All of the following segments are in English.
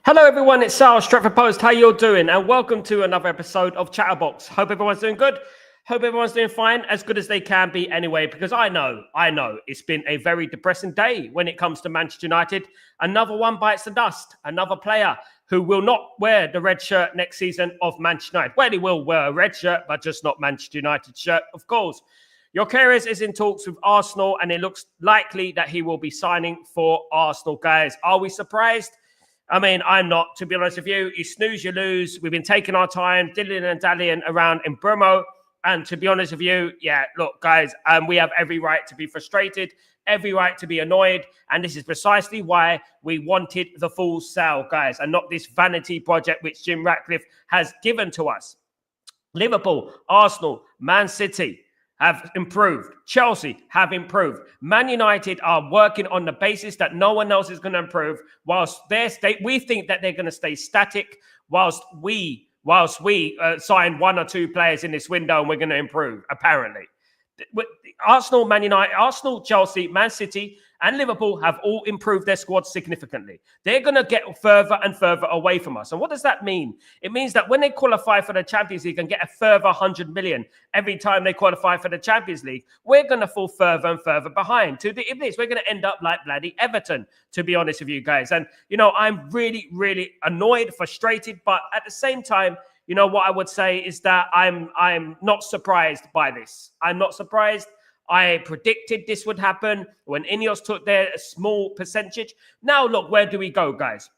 Hello everyone, it's Sal, Stretford Post. How you all doing? And welcome to another episode of Chatterbox. Hope everyone's doing good. Hope everyone's doing fine, as good as they can be anyway, because I know it's been a very depressing day when it comes to Manchester United. Another one bites the dust. Another player who will not wear the red shirt next season of Manchester United. Well, he will wear a red shirt, but just not Manchester United shirt, of course. GYOKERES is in talks with Arsenal, and it looks likely that he will be signing for Arsenal, guys. Are we surprised? I mean, I'm not, to be honest with you. You snooze, you lose. We've been taking our time, dillying and dallying around in MBEUMO. And to be honest with you, yeah, look, guys, we have every right to be frustrated, every right to be annoyed. And this is precisely why we wanted the full sale, guys, and not this vanity project which Jim Ratcliffe has given to us. Liverpool, Arsenal, Man City have improved. Chelsea have improved. Man United are working on the basis that no one else is going to improve, whilst we think that they're going to stay static, whilst we sign one or two players in this window and we're going to improve, apparently. Arsenal, Man United, Arsenal, Chelsea, Man City, and Liverpool have all improved their squads significantly. They're going to get further and further away from us. And what does that mean? It means that when they qualify for the Champions League and get a further 100 million every time they qualify for the Champions League, we're going to fall further and further behind. To the Iblis, we're going to end up like bloody Everton, to be honest with you guys. And, you know, I'm really, really annoyed, frustrated, but at the same time, you know, what I would say is that I'm not surprised by this. I'm not surprised. I predicted this would happen when Ineos took their small percentage. Now, look, where do we go, guys?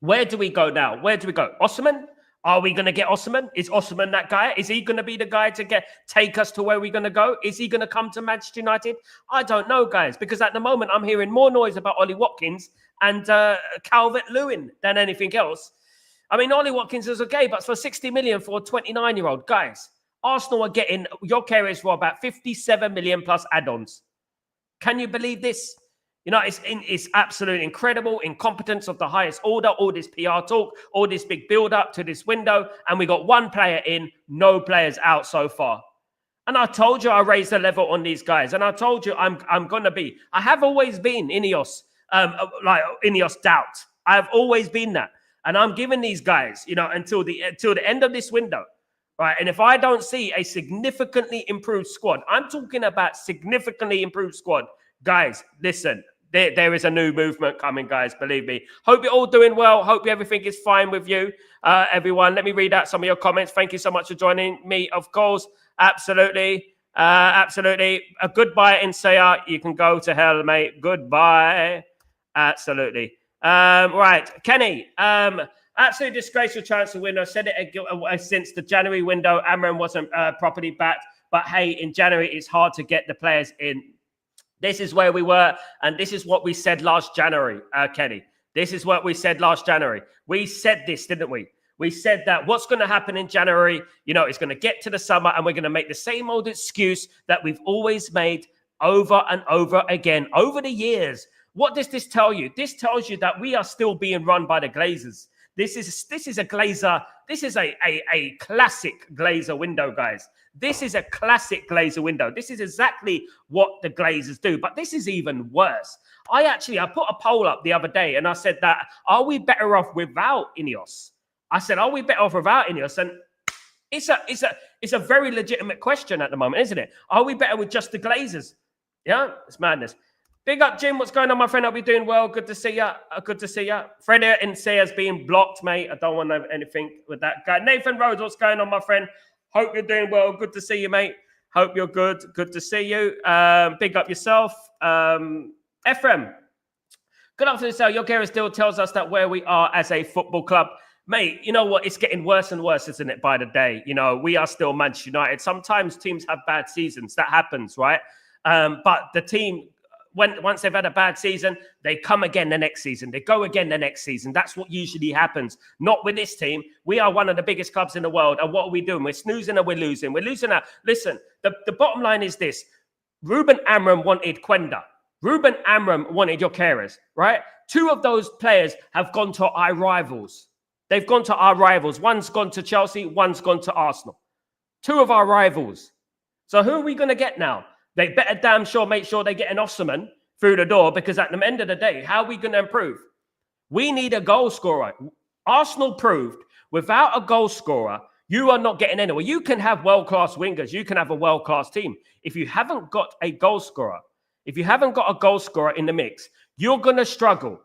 Where do we go now? Where do we go? Osimhen? Are we going to get Osimhen? Is Osimhen that guy? Is he going to be the guy to take us to where we're going to go? Is he going to come to Manchester United? I don't know, guys, because at the moment I'm hearing more noise about Ollie Watkins and Calvert-Lewin than anything else. I mean, Ollie Watkins is okay, but for 60 million for a 29-year-old, guys, Arsenal are getting GYOKERES for about 57 million plus add-ons. Can you believe this? You know, it's absolutely incredible. Incompetence of the highest order, all this PR talk, all this big build-up to this window, and we got one player in, no players out so far. And I told you I raised the level on these guys, and I told you I'm going to be. I have always been Ineos, like Ineos doubt. I have always been that. And I'm giving these guys, you know, until the end of this window, right? And if I don't see a significantly improved squad, I'm talking about significantly improved squad, guys, listen, there is a new movement coming, guys, believe me. Hope you're all doing well. Hope everything is fine with you, everyone. Let me read out some of your comments. Thank you so much for joining me, of course. Absolutely. Absolutely. A goodbye, Insaya. You can go to hell, mate. Goodbye. Absolutely. Right, Kenny, absolutely disgraceful chance to win. I said it since the January window. Amram wasn't properly backed, but hey, in January, it's hard to get the players in. This is where we were, and this is what we said last January, Kenny. This is what we said last January. We said this, didn't we? We said that what's going to happen in January, you know, it's going to get to the summer, and we're going to make the same old excuse that we've always made over and over again over the years. What does this tell you? This tells you that we are still being run by the Glazers. This is a Glazer. This is a classic Glazer window, guys. This is a classic Glazer window. This is exactly what the Glazers do. But this is even worse. I put a poll up the other day and I said that, are we better off without Ineos? I said, are we better off without Ineos? And it's a very legitimate question at the moment, isn't it? Are we better with just the Glazers? Yeah, it's madness. Big up, Jim. What's going on, my friend? I'll be doing well. Good to see you. Good to see you. Freddie Insea's being blocked, mate. I don't want to have anything with that guy. Nathan Rhodes, what's going on, my friend? Hope you're doing well. Good to see you, mate. Hope you're good. Good to see you. Big up yourself. Ephraim. Good afternoon, Sal. GYOKERES still tells us that where we are as a football club. Mate, you know what? It's getting worse and worse, isn't it, by the day? You know, we are still Manchester United. Sometimes teams have bad seasons. That happens, right? But the team... Once they've had a bad season, they come again the next season. They go again the next season. That's what usually happens. Not with this team. We are one of the biggest clubs in the world. And what are we doing? We're snoozing and we're losing. We're losing out. Listen, the bottom line is this. Ruben Amram wanted Quenda. Ruben Amram wanted GYOKERES, right? Two of those players have gone to our rivals. They've gone to our rivals. One's gone to Chelsea. One's gone to Arsenal. Two of our rivals. So who are we going to get now? They better damn sure make sure they get an Osimhen through the door, because at the end of the day, how are we going to improve? We need a goal scorer. Arsenal proved without a goal scorer, you are not getting anywhere. You can have world-class wingers. You can have a world-class team. If you haven't got a goal scorer, if you haven't got a goal scorer in the mix, you're going to struggle.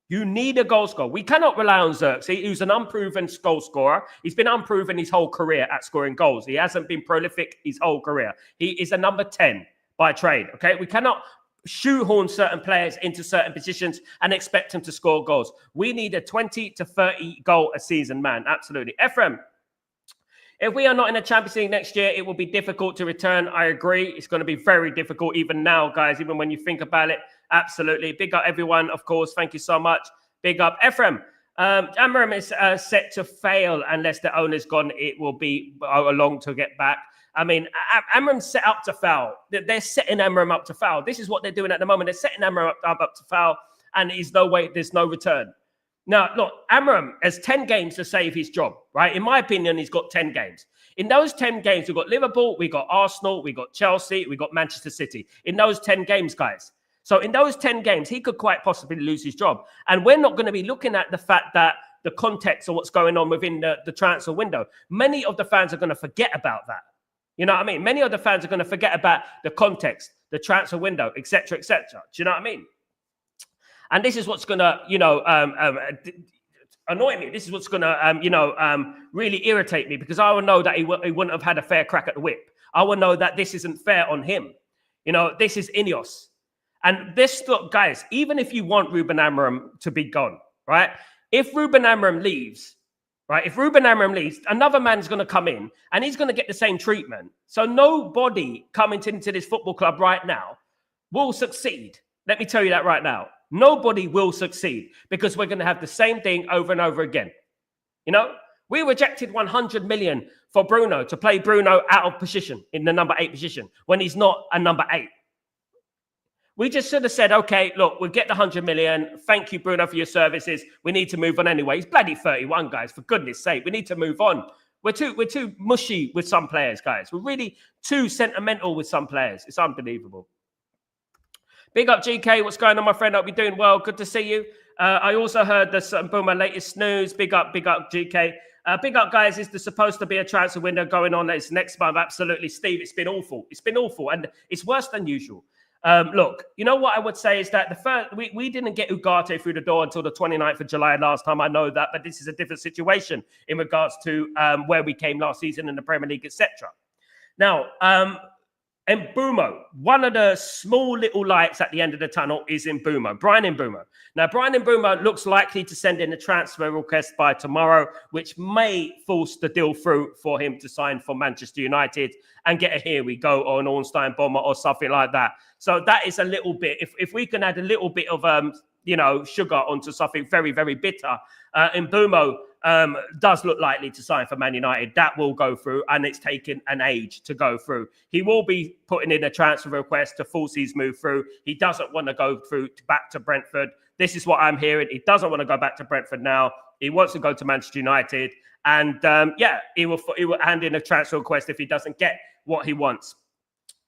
You need a goal scorer. We cannot rely on Xerxes, who's an unproven goal scorer. He's been unproven his whole career at scoring goals. He hasn't been prolific his whole career. He is a number 10 by trade, okay? We cannot shoehorn certain players into certain positions and expect them to score goals. We need a 20 to 30 goal a season man, absolutely. Ephraim, if we are not in the Champions League next year, it will be difficult to return. I agree. It's going to be very difficult even now, guys, even when you think about it. Absolutely. Big up everyone, of course. Thank you so much. Big up. Ephraim, Amarim is set to fail unless the owner's gone. It will be long to get back. I mean, Amarim's set up to foul. They're setting Amarim up to foul. This is what they're doing at the moment. They're setting Amarim up to foul, and there's no return. Now, look, Amarim has 10 games to save his job, right? In my opinion, he's got 10 games. In those 10 games, we've got Liverpool, we got Arsenal, we got Chelsea, we got Manchester City. In those 10 games, guys. So in those 10 games, he could quite possibly lose his job. And we're not going to be looking at the fact that the context of what's going on within the transfer window. Many of the fans are going to forget about that. You know what I mean? Many of the fans are going to forget about the context, the transfer window, etc., etc. Do you know what I mean? And this is what's going to, annoy me. This is what's going to, really irritate me, because I will know that he wouldn't have had a fair crack at the whip. I will know that this isn't fair on him. This is Ineos. And this, look, guys, even if you want Ruben Amorim to be gone, right? If Ruben Amorim leaves, right? If Ruben Amorim leaves, another man's going to come in and he's going to get the same treatment. So nobody coming into this football club right now will succeed. Let me tell you that right now. Nobody will succeed, because we're going to have the same thing over and over again. We rejected 100 million for Bruno, to play Bruno out of position in the number 8 position when he's not a number 8. We just should have said, okay, look, we'll get the 100 million. Thank you, Bruno, for your services. We need to move on anyway. He's bloody 31, guys. For goodness sake, we need to move on. We're too mushy with some players, guys. We're really too sentimental with some players. It's unbelievable. Big up, GK. What's going on, my friend? Hope you're doing well. Good to see you. I also heard the MBEUMO latest news. Big up, GK. Big up, guys. Is there supposed to be a transfer window going on? It's next month. Absolutely, Steve. It's been awful. It's been awful, and it's worse than usual. Look, you know what I would say is that we didn't get Ugarte through the door until the 29th of July last time. I know that, but this is a different situation in regards to where we came last season in the Premier League, etc. Now, MBEUMO, one of the small little lights at the end of the tunnel is MBEUMO, Brian MBEUMO. Now, Brian MBEUMO looks likely to send in a transfer request by tomorrow, which may force the deal through for him to sign for Manchester United and get a here we go or an Ornstein bomber or something like that. So that is a little bit, if we can add a little bit of, sugar onto something very, very bitter, MBEUMO does look likely to sign for Man United. That will go through, and it's taken an age to go through. He will be putting in a transfer request to force his move through. He doesn't want to go through back to Brentford. This is what I'm hearing. He doesn't want to go back to Brentford now. He wants to go to Manchester United. And he will hand in a transfer request if he doesn't get what he wants.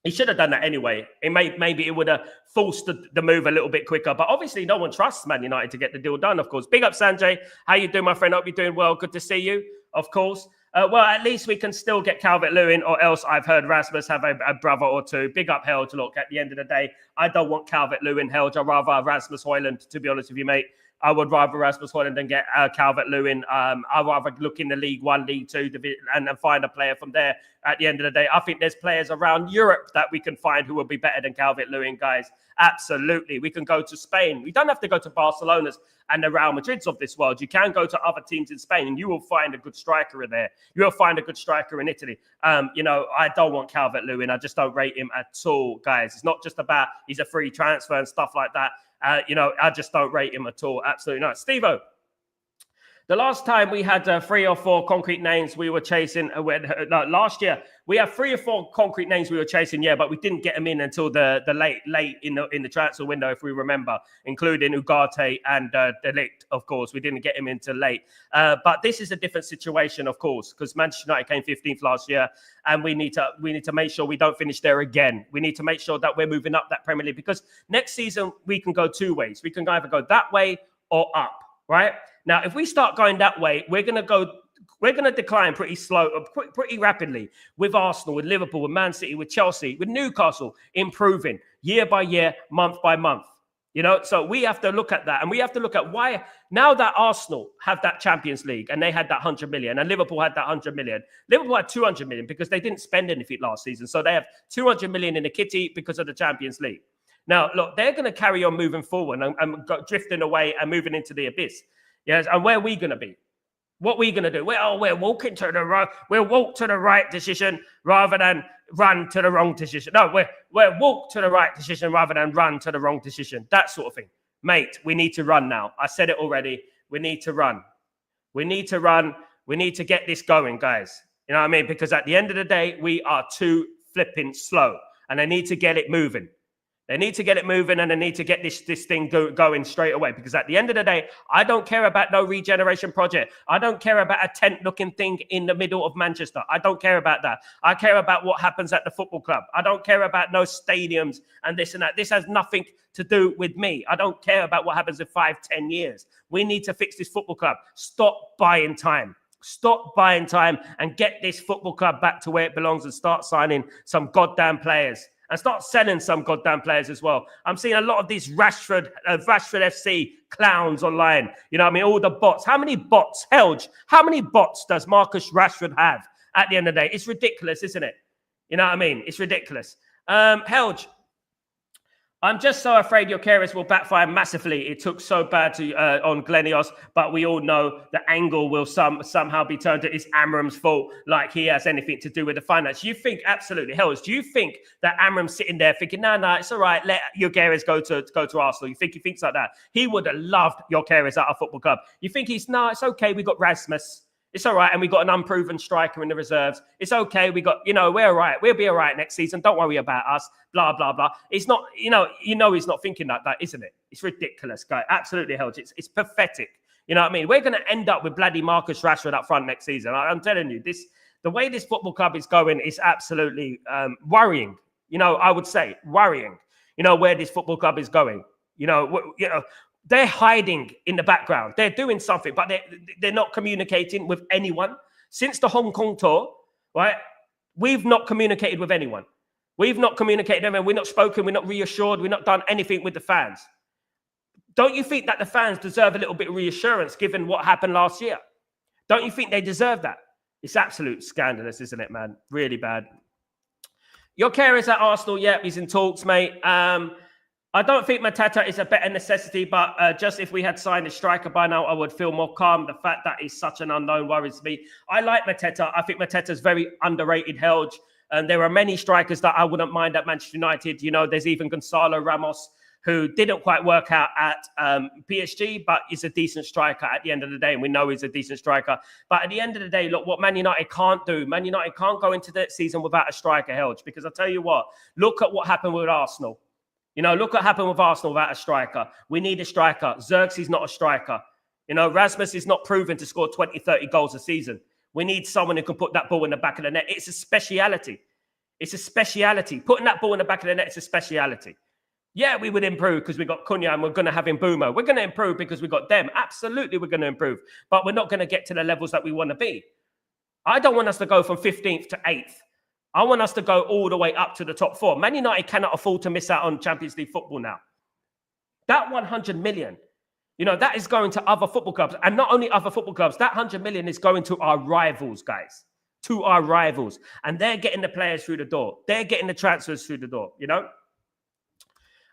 He should have done that anyway. Maybe it would have forced the move a little bit quicker. But obviously, no one trusts Man United to get the deal done, of course. Big up, Sanjay. How you doing, my friend? Hope you're doing well. Good to see you, of course. Well, at least we can still get Calvert-Lewin, or else I've heard Rasmus have a brother or two. Big up, Helge. Look, at the end of the day, I don't want Calvert-Lewin, Helge. I'd rather Rasmus Højlund, to be honest with you, mate. I would rather Rasmus Højlund than get Calvert-Lewin. I'd rather look in the League 1, League 2 and find a player from there at the end of the day. I think there's players around Europe that we can find who will be better than Calvert-Lewin, guys. Absolutely. We can go to Spain. We don't have to go to Barcelona's and the Real Madrids of this world. You can go to other teams in Spain and you will find a good striker in there. You will find a good striker in Italy. I don't want Calvert-Lewin. I just don't rate him at all, guys. It's not just about he's a free transfer and stuff like that. I just don't rate him at all. Absolutely not. Steve-O, the last time we had 3 or 4 concrete names we were chasing, last year, we had 3 or 4 concrete names we were chasing, but we didn't get them in until the late in the transfer window, if we remember, including Ugarte and De Ligt, of course. We didn't get him into late. But this is a different situation, of course, because Manchester United came 15th last year, and we need to make sure we don't finish there again. We need to make sure that we're moving up that Premier League, because next season we can go 2 ways. We can either go that way or up. right? Now, if we start going that way, we're going to decline pretty pretty rapidly with Arsenal, with Liverpool, with Man City, with Chelsea, with Newcastle improving year by year, month by month. You know, so we have to look at that, and we have to look at why now that Arsenal have that Champions League and they had that 100 million and Liverpool had that 100 million. Liverpool had 200 million because they didn't spend anything last season. So they have 200 million in the kitty because of the Champions League. Now, look, they're going to carry on moving forward and drifting away and moving into the abyss. Yes, and where are we going to be? What are we going to do? We're walking to the right. We'll walk to the right decision rather than run to the wrong decision. No, we're walk to the right decision rather than run to the wrong decision. That sort of thing. Mate, we need to run now. I said it already. We need to run. We need to run. We need to get this going, guys. You know what I mean? Because at the end of the day, we are too flipping slow. And they need to get it moving. They need to get it moving, and they need to get this thing going straight away. Because at the end of the day, I don't care about no regeneration project. I don't care about a tent-looking thing in the middle of Manchester. I don't care about that. I care about what happens at the football club. I don't care about no stadiums and this and that. This has nothing to do with me. I don't care about what happens in 5-10 years. We need to fix this football club. Stop buying time. Stop buying time and get this football club back to where it belongs and start signing some goddamn players. And start selling some goddamn players as well. I'm seeing a lot of these Rashford FC clowns online. You know what I mean? All the bots. How many bots, Helge? How many bots does Marcus Rashford have at the end of the day? It's ridiculous, isn't it? You know what I mean? It's ridiculous. Helge, I'm just so afraid GYOKERES will backfire massively. It took so bad to on Glenios, but we all know the angle will somehow be turned to it's Amram's fault, like he has anything to do with the finance. You think absolutely, Hells, do you think that Amram's sitting there thinking, no, it's all right, let GYOKERES go to Arsenal? You think he thinks like that? He would have loved GYOKERES at our football club. You think it's it's okay, we got Rasmus. It's all right, and we got an unproven striker in the reserves. It's okay, we got, we're all right. We'll be all right next season. Don't worry about us, blah, blah, blah. It's not, he's not thinking like that, isn't it? It's ridiculous, guy. Absolutely, Helge. It's pathetic. You know what I mean? We're going to end up with bloody Marcus Rashford up front next season. I'm telling you, the way this football club is going is absolutely worrying. I would say worrying, where this football club is going. They're hiding in the background. They're doing something, but they're not communicating with anyone. Since the Hong Kong tour, right, we've not communicated with anyone. We've not communicated with anyone. We're not spoken. We're not reassured. We've not done anything with the fans. Don't you think that the fans deserve a little bit of reassurance given what happened last year? Don't you think they deserve that? It's absolute scandalous, isn't it, man? Really bad. GYOKERES at Arsenal. Yeah, he's in talks, mate. I don't think Mateta is a better necessity, but just if we had signed a striker by now, I would feel more calm. The fact that he's such an unknown worries me. I like Mateta. I think Mateta's very underrated, Helge. And there are many strikers that I wouldn't mind at Manchester United. There's even Gonzalo Ramos, who didn't quite work out at PSG, but is a decent striker at the end of the day. And we know he's a decent striker. But at the end of the day, look, what Man United can't do, Man United can't go into the season without a striker, Helge. Because I'll tell you what, look at what happened with Arsenal. Look what happened with Arsenal without a striker. We need a striker. Xerxes not a striker. Rasmus is not proven to score 20, 30 goals a season. We need someone who can put that ball in the back of the net. It's a speciality. It's a speciality. Putting that ball in the back of the net is a speciality. Yeah, we would improve because we got Cunha and we're going to have MBEUMO. We're going to improve because we got them. Absolutely, we're going to improve. But we're not going to get to the levels that we want to be. I don't want us to go from 15th to 8th. I want us to go all the way up to the top 4. Man United cannot afford to miss out on Champions League football now. That 100 million, that is going to other football clubs. And not only other football clubs, that 100 million is going to our rivals, guys. To our rivals. And they're getting the players through the door. They're getting the transfers through the door,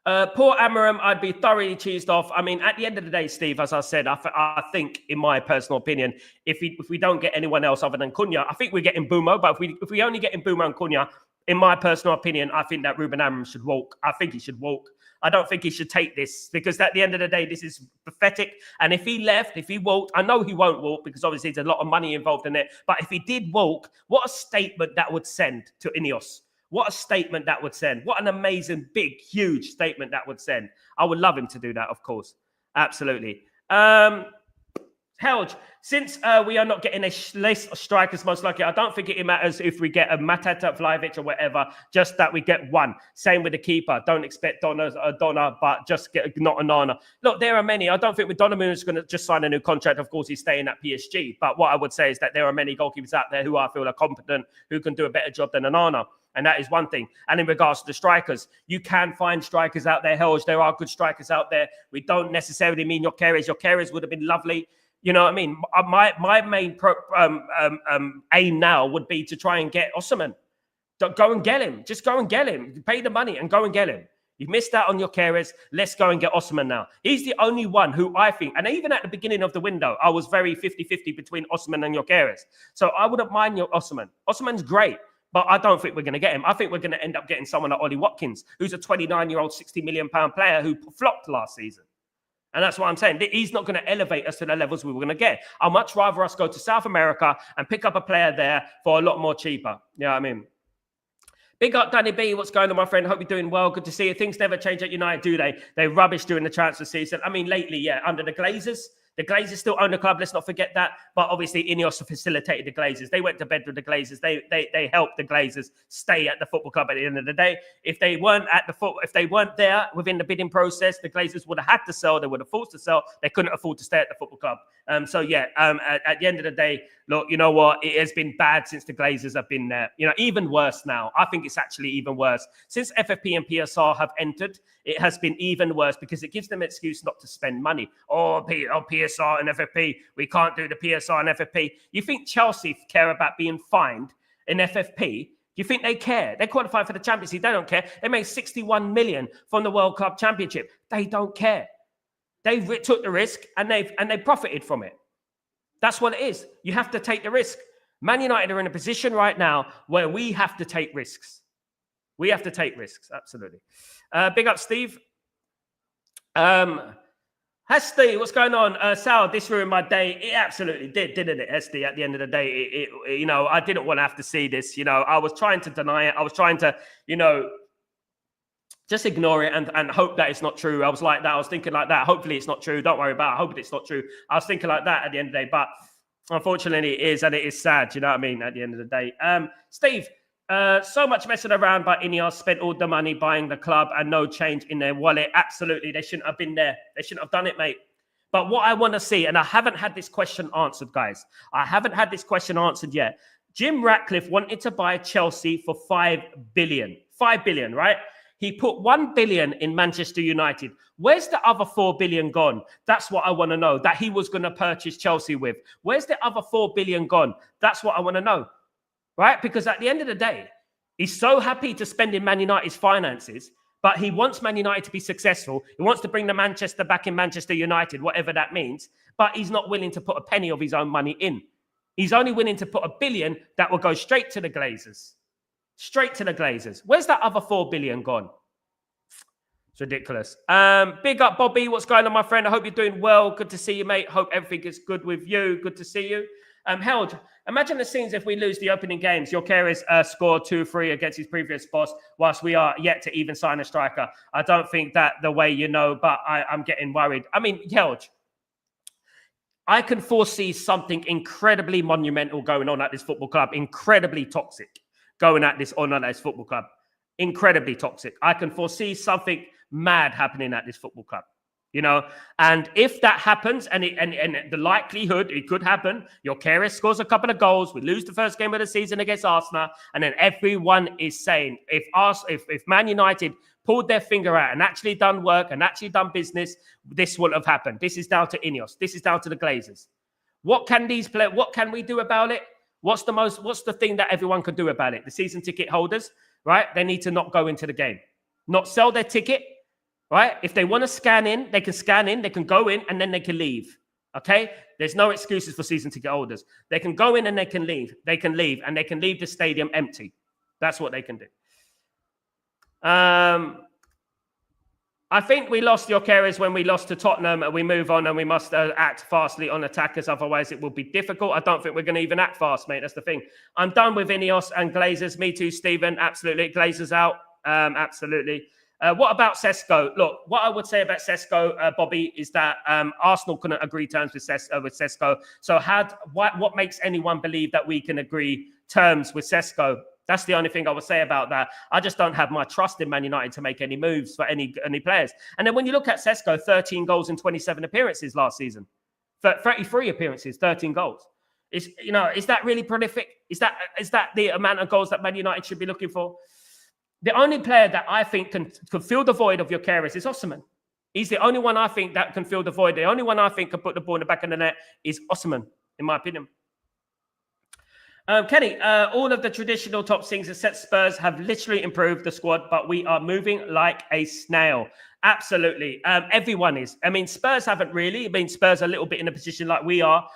Poor Amarim, I'd be thoroughly cheesed off. I mean, at the end of the day, Steve, as I said, I think, in my personal opinion, if we don't get anyone else other than Cunha, I think we're getting MBEUMO. But if we only get MBEUMO and Cunha, in my personal opinion, I think that Ruben Amarim should walk. I think he should walk. I don't think he should take this because at the end of the day, this is pathetic. And if he left, if he walked, I know he won't walk because obviously there's a lot of money involved in it. But if he did walk, what a statement that would send to Ineos. What a statement that would send. What an amazing, big, huge statement that would send. I would love him to do that, of course. Absolutely. Helge, since we are not getting a list of strikers, most likely, I don't think it matters if we get a Matata, Vlahovic, or whatever, just that we get one. Same with the keeper. Don't expect Donna, but just get not Onana. Look, there are many. I don't think with Donnarumma is going to just sign a new contract. Of course, he's staying at PSG. But what I would say is that there are many goalkeepers out there who I feel are competent, who can do a better job than Onana. And that is one thing. And in regards to the strikers, you can find strikers out there, Helge. There are good strikers out there. We don't necessarily mean GYOKERES. GYOKERES would have been lovely. You know what I mean? My main aim now would be to try and get Osimhen. Go and get him. Just go and get him. Pay the money and go and get him. You've missed out on GYOKERES. Let's go and get Osimhen now. He's the only one who I think, and even at the beginning of the window, I was very 50-50 between Osimhen and GYOKERES. So I wouldn't mind your Osimhen. Osimhen's great, but I don't think we're going to get him. I think we're going to end up getting someone like Ollie Watkins, who's a 29-year-old, £60 million player who flopped last season. And that's what I'm saying. He's not going to elevate us to the levels we were going to get. I'd much rather us go to South America and pick up a player there for a lot more cheaper. You know what I mean? Big up, Danny B. What's going on, my friend? Hope you're doing well. Good to see you. Things never change at United, do they? They rubbish during the transfer season. I mean, lately, yeah, under the Glazers. The Glazers still own the club. Let's not forget that. But obviously, Ineos facilitated the Glazers. They went to bed with the Glazers. They helped the Glazers stay at the football club at the end of the day. If they weren't if they weren't there within the bidding process, the Glazers would have had to sell. They would have forced to sell. They couldn't afford to stay at the football club. At the end of the day, look, you know what? It has been bad since the Glazers have been there. You know, even worse now. I think it's actually even worse. Since FFP and PSR have entered, it has been even worse because it gives them an excuse not to spend money. PSR and FFP, we can't do the PSR and FFP. You think Chelsea care about being fined in FFP? You think they care? They qualified for the Champions League. They don't care. They made 61 million from the World Club Championship. They don't care. They took the risk and they profited from it. That's what it is. You have to take the risk. Man United are in a position right now where we have to take risks. We have to take risks, absolutely. Big up, Steve. Hesty, what's going on? Sal, this ruined my day. It absolutely did, didn't it, Hesty? At the end of the day, I didn't want to have to see this. I was trying to deny it. I was trying to, just ignore it and hope that it's not true. I was like that. I was thinking like that. Hopefully it's not true. Don't worry about it. I hope it's not true. I was thinking like that at the end of the day. But unfortunately it is, and it is sad. You know what I mean? At the end of the day. Steve, so much messing around by Ineos, spent all the money buying the club and no change in their wallet. Absolutely. They shouldn't have been there. They shouldn't have done it, mate. But what I want to see, and I haven't had this question answered, guys. I haven't had this question answered yet. Jim Ratcliffe wanted to buy Chelsea for 5 billion. 5 billion, right? He put 1 billion in Manchester United. Where's the other 4 billion gone? That's what I want to know, that he was going to purchase Chelsea with. Where's the other 4 billion gone? That's what I want to know, right? Because at the end of the day, he's so happy to spend in Man United's finances, but he wants Man United to be successful. He wants to bring the Manchester back in Manchester United, whatever that means, but he's not willing to put a penny of his own money in. He's only willing to put 1 billion that will go straight to the Glazers. Straight to the Glazers. Where's that other 4 billion gone? It's ridiculous. Big up, Bobby. What's going on, my friend? I hope you're doing well. Good to see you, mate. Hope everything is good with you. Good to see you. Held, imagine the scenes if we lose the opening games. GYOKERES scored 2-3 against his previous boss, whilst we are yet to even sign a striker. I don't think that the way but I'm getting worried. I mean, Held, I can foresee something incredibly monumental going on at this football club. Incredibly toxic going at this football club. Incredibly toxic. I can foresee something mad happening at this football club, and if that happens, and the likelihood it could happen, GYOKERES scores a couple of goals, we lose the first game of the season against Arsenal, and then everyone is saying if Man United pulled their finger out and actually done work and actually done business, this will have happened. This is down to Ineos. This is down to the Glazers. What can we do about it? What's the thing that everyone can do about it? The season ticket holders, right? They need to not go into the game, not sell their ticket, right? If they want to scan in, they can go in, and then they can leave. Okay? There's no excuses for season ticket holders. They can go in and they can leave. They can leave, and they can leave the stadium empty. That's what they can do. I think we lost GYOKERES when we lost to Tottenham, and we move on, and we must act fastly on attackers. Otherwise, it will be difficult. I don't think we're going to even act fast, mate. That's the thing. I'm done with Ineos and Glazers. Me too, Stephen. Absolutely. Glazers out. Absolutely. What about Sesko? Look, what I would say about Sesko, Bobby, is that Arsenal couldn't agree terms with Sesko. So what makes anyone believe that we can agree terms with Sesko? That's the only thing I would say about that. I just don't have my trust in Man United to make any moves for any players. And then when you look at Sesko, 13 goals in 27 appearances last season. 33 appearances, 13 goals. Is that really prolific? Is that the amount of goals that Man United should be looking for? The only player that I think can fill the void of GYOKERES is Osimhen. He's the only one I think that can fill the void. The only one I think can put the ball in the back of the net is Osimhen, in my opinion. Kenny, all of the traditional top things except Spurs have literally improved the squad, but we are moving like a snail. Absolutely. Everyone is. I mean, Spurs haven't really. I mean, Spurs are a little bit in a position like we are.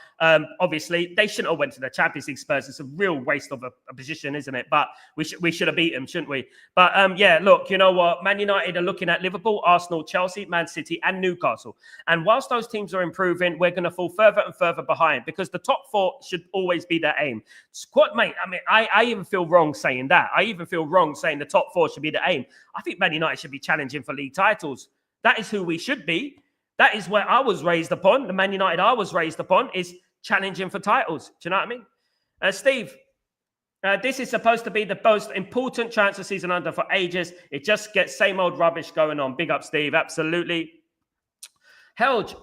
Obviously, they shouldn't have went to the Champions League. Spurs, it's a real waste of a position, isn't it? But we should have beat them, shouldn't we? But yeah, look, you know what? Man United are looking at Liverpool, Arsenal, Chelsea, Man City, and Newcastle. And whilst those teams are improving, we're going to fall further and further behind because the top four should always be their aim. Squad, mate, I mean, I even feel wrong saying that. I even feel wrong saying the top four should be the aim. I think Man United should be challenging for league titles. That is who we should be. That is where I was raised upon. The Man United I was raised upon is challenging for titles. Do you know what I mean? Steve, this is supposed to be the most important transfer season under for ages. It just gets same old rubbish going on. Big up, Steve. Absolutely. Helge,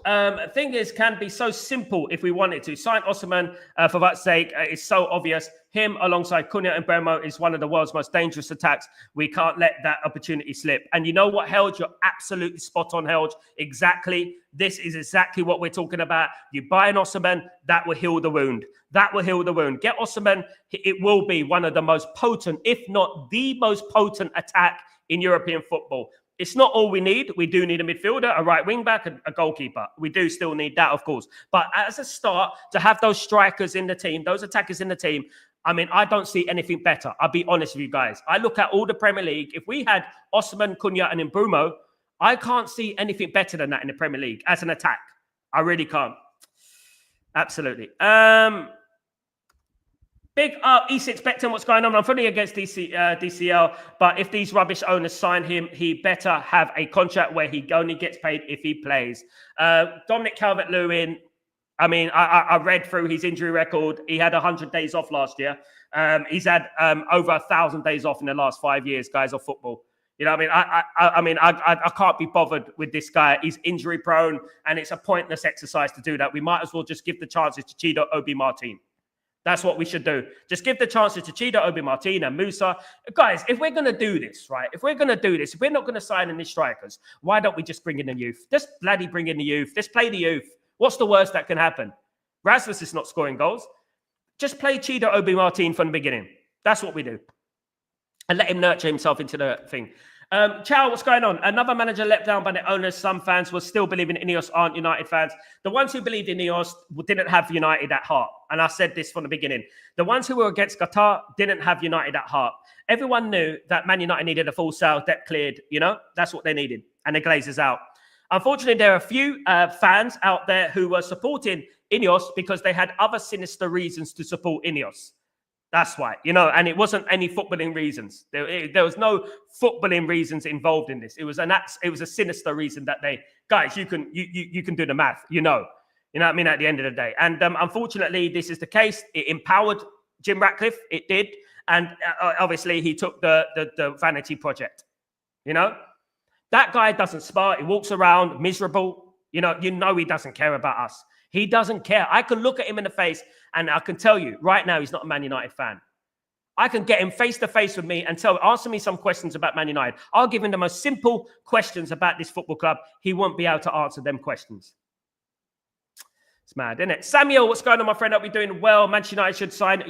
thing is, can be so simple if we wanted to. Sign Osimhen for that sake. It's so obvious. Him alongside Cunha and MBEUMO is one of the world's most dangerous attacks. We can't let that opportunity slip. And you know what, Helge? You're absolutely spot on, Helge. Exactly. This is exactly what we're talking about. You buy an Osimhen, that will heal the wound. That will heal the wound. Get Osimhen. It will be one of the most potent, if not the most potent attack in European football. It's not all we need. We do need a midfielder, a right wing back, a goalkeeper. We do still need that, of course. But as a start, to have those strikers in the team, those attackers in the team, I mean, I don't see anything better. I'll be honest with you guys. I look at all the Premier League. If we had Osimhen, Cunha, and MBEUMO, I can't see anything better than that in the Premier League as an attack. I really can't. Absolutely. Big up, E6 Becton, what's going on? I'm fully against DCL, but if these rubbish owners sign him, he better have a contract where he only gets paid if he plays. Dominic Calvert-Lewin, I mean, I read through his injury record. He had 100 days off last year. He's had over 1,000 days off in the last 5 years, guys, of football. You know what I mean? I can't be bothered with this guy. He's injury prone, and it's a pointless exercise to do that. We might as well just give the chances to Chido Obi Martin. That's what we should do. Just give the chances to Chido Obi Martin and Musa. Guys, if we're going to do this, right? If we're going to do this, if we're not going to sign any strikers, why don't we just bring in the youth? Just bloody bring in the youth. Just play the youth. What's the worst that can happen? Rasmus is not scoring goals. Just play Chido Obi Martin from the beginning. That's what we do. And let him nurture himself into the thing. Chow, what's going on? Another manager let down by the owners. Some fans will still believe in Ineos aren't United fans. The ones who believed in Ineos didn't have United at heart. And I said this from the beginning. The ones who were against Qatar didn't have United at heart. Everyone knew that Man United needed a full sale, debt cleared. You know, that's what they needed. And the Glazers out. Unfortunately, there are a few fans out there who were supporting Ineos because they had other sinister reasons to support Ineos. That's why, you know, and it wasn't any footballing reasons. There was no footballing reasons involved in this. It was a sinister reason that guys, you can do the math, you know what I mean, at the end of the day. And unfortunately, this is the case. It empowered Jim Ratcliffe. It did. And obviously, he took the vanity project, you know. That guy doesn't spar. He walks around miserable. You know he doesn't care about us. He doesn't care. I can look at him in the face and I can tell you right now he's not a Man United fan. I can get him face to face with me and answer me some questions about Man United. I'll give him the most simple questions about this football club. He won't be able to answer them questions. It's mad, isn't it? Samuel, what's going on, my friend? Hope you're doing well. Manchester United should sign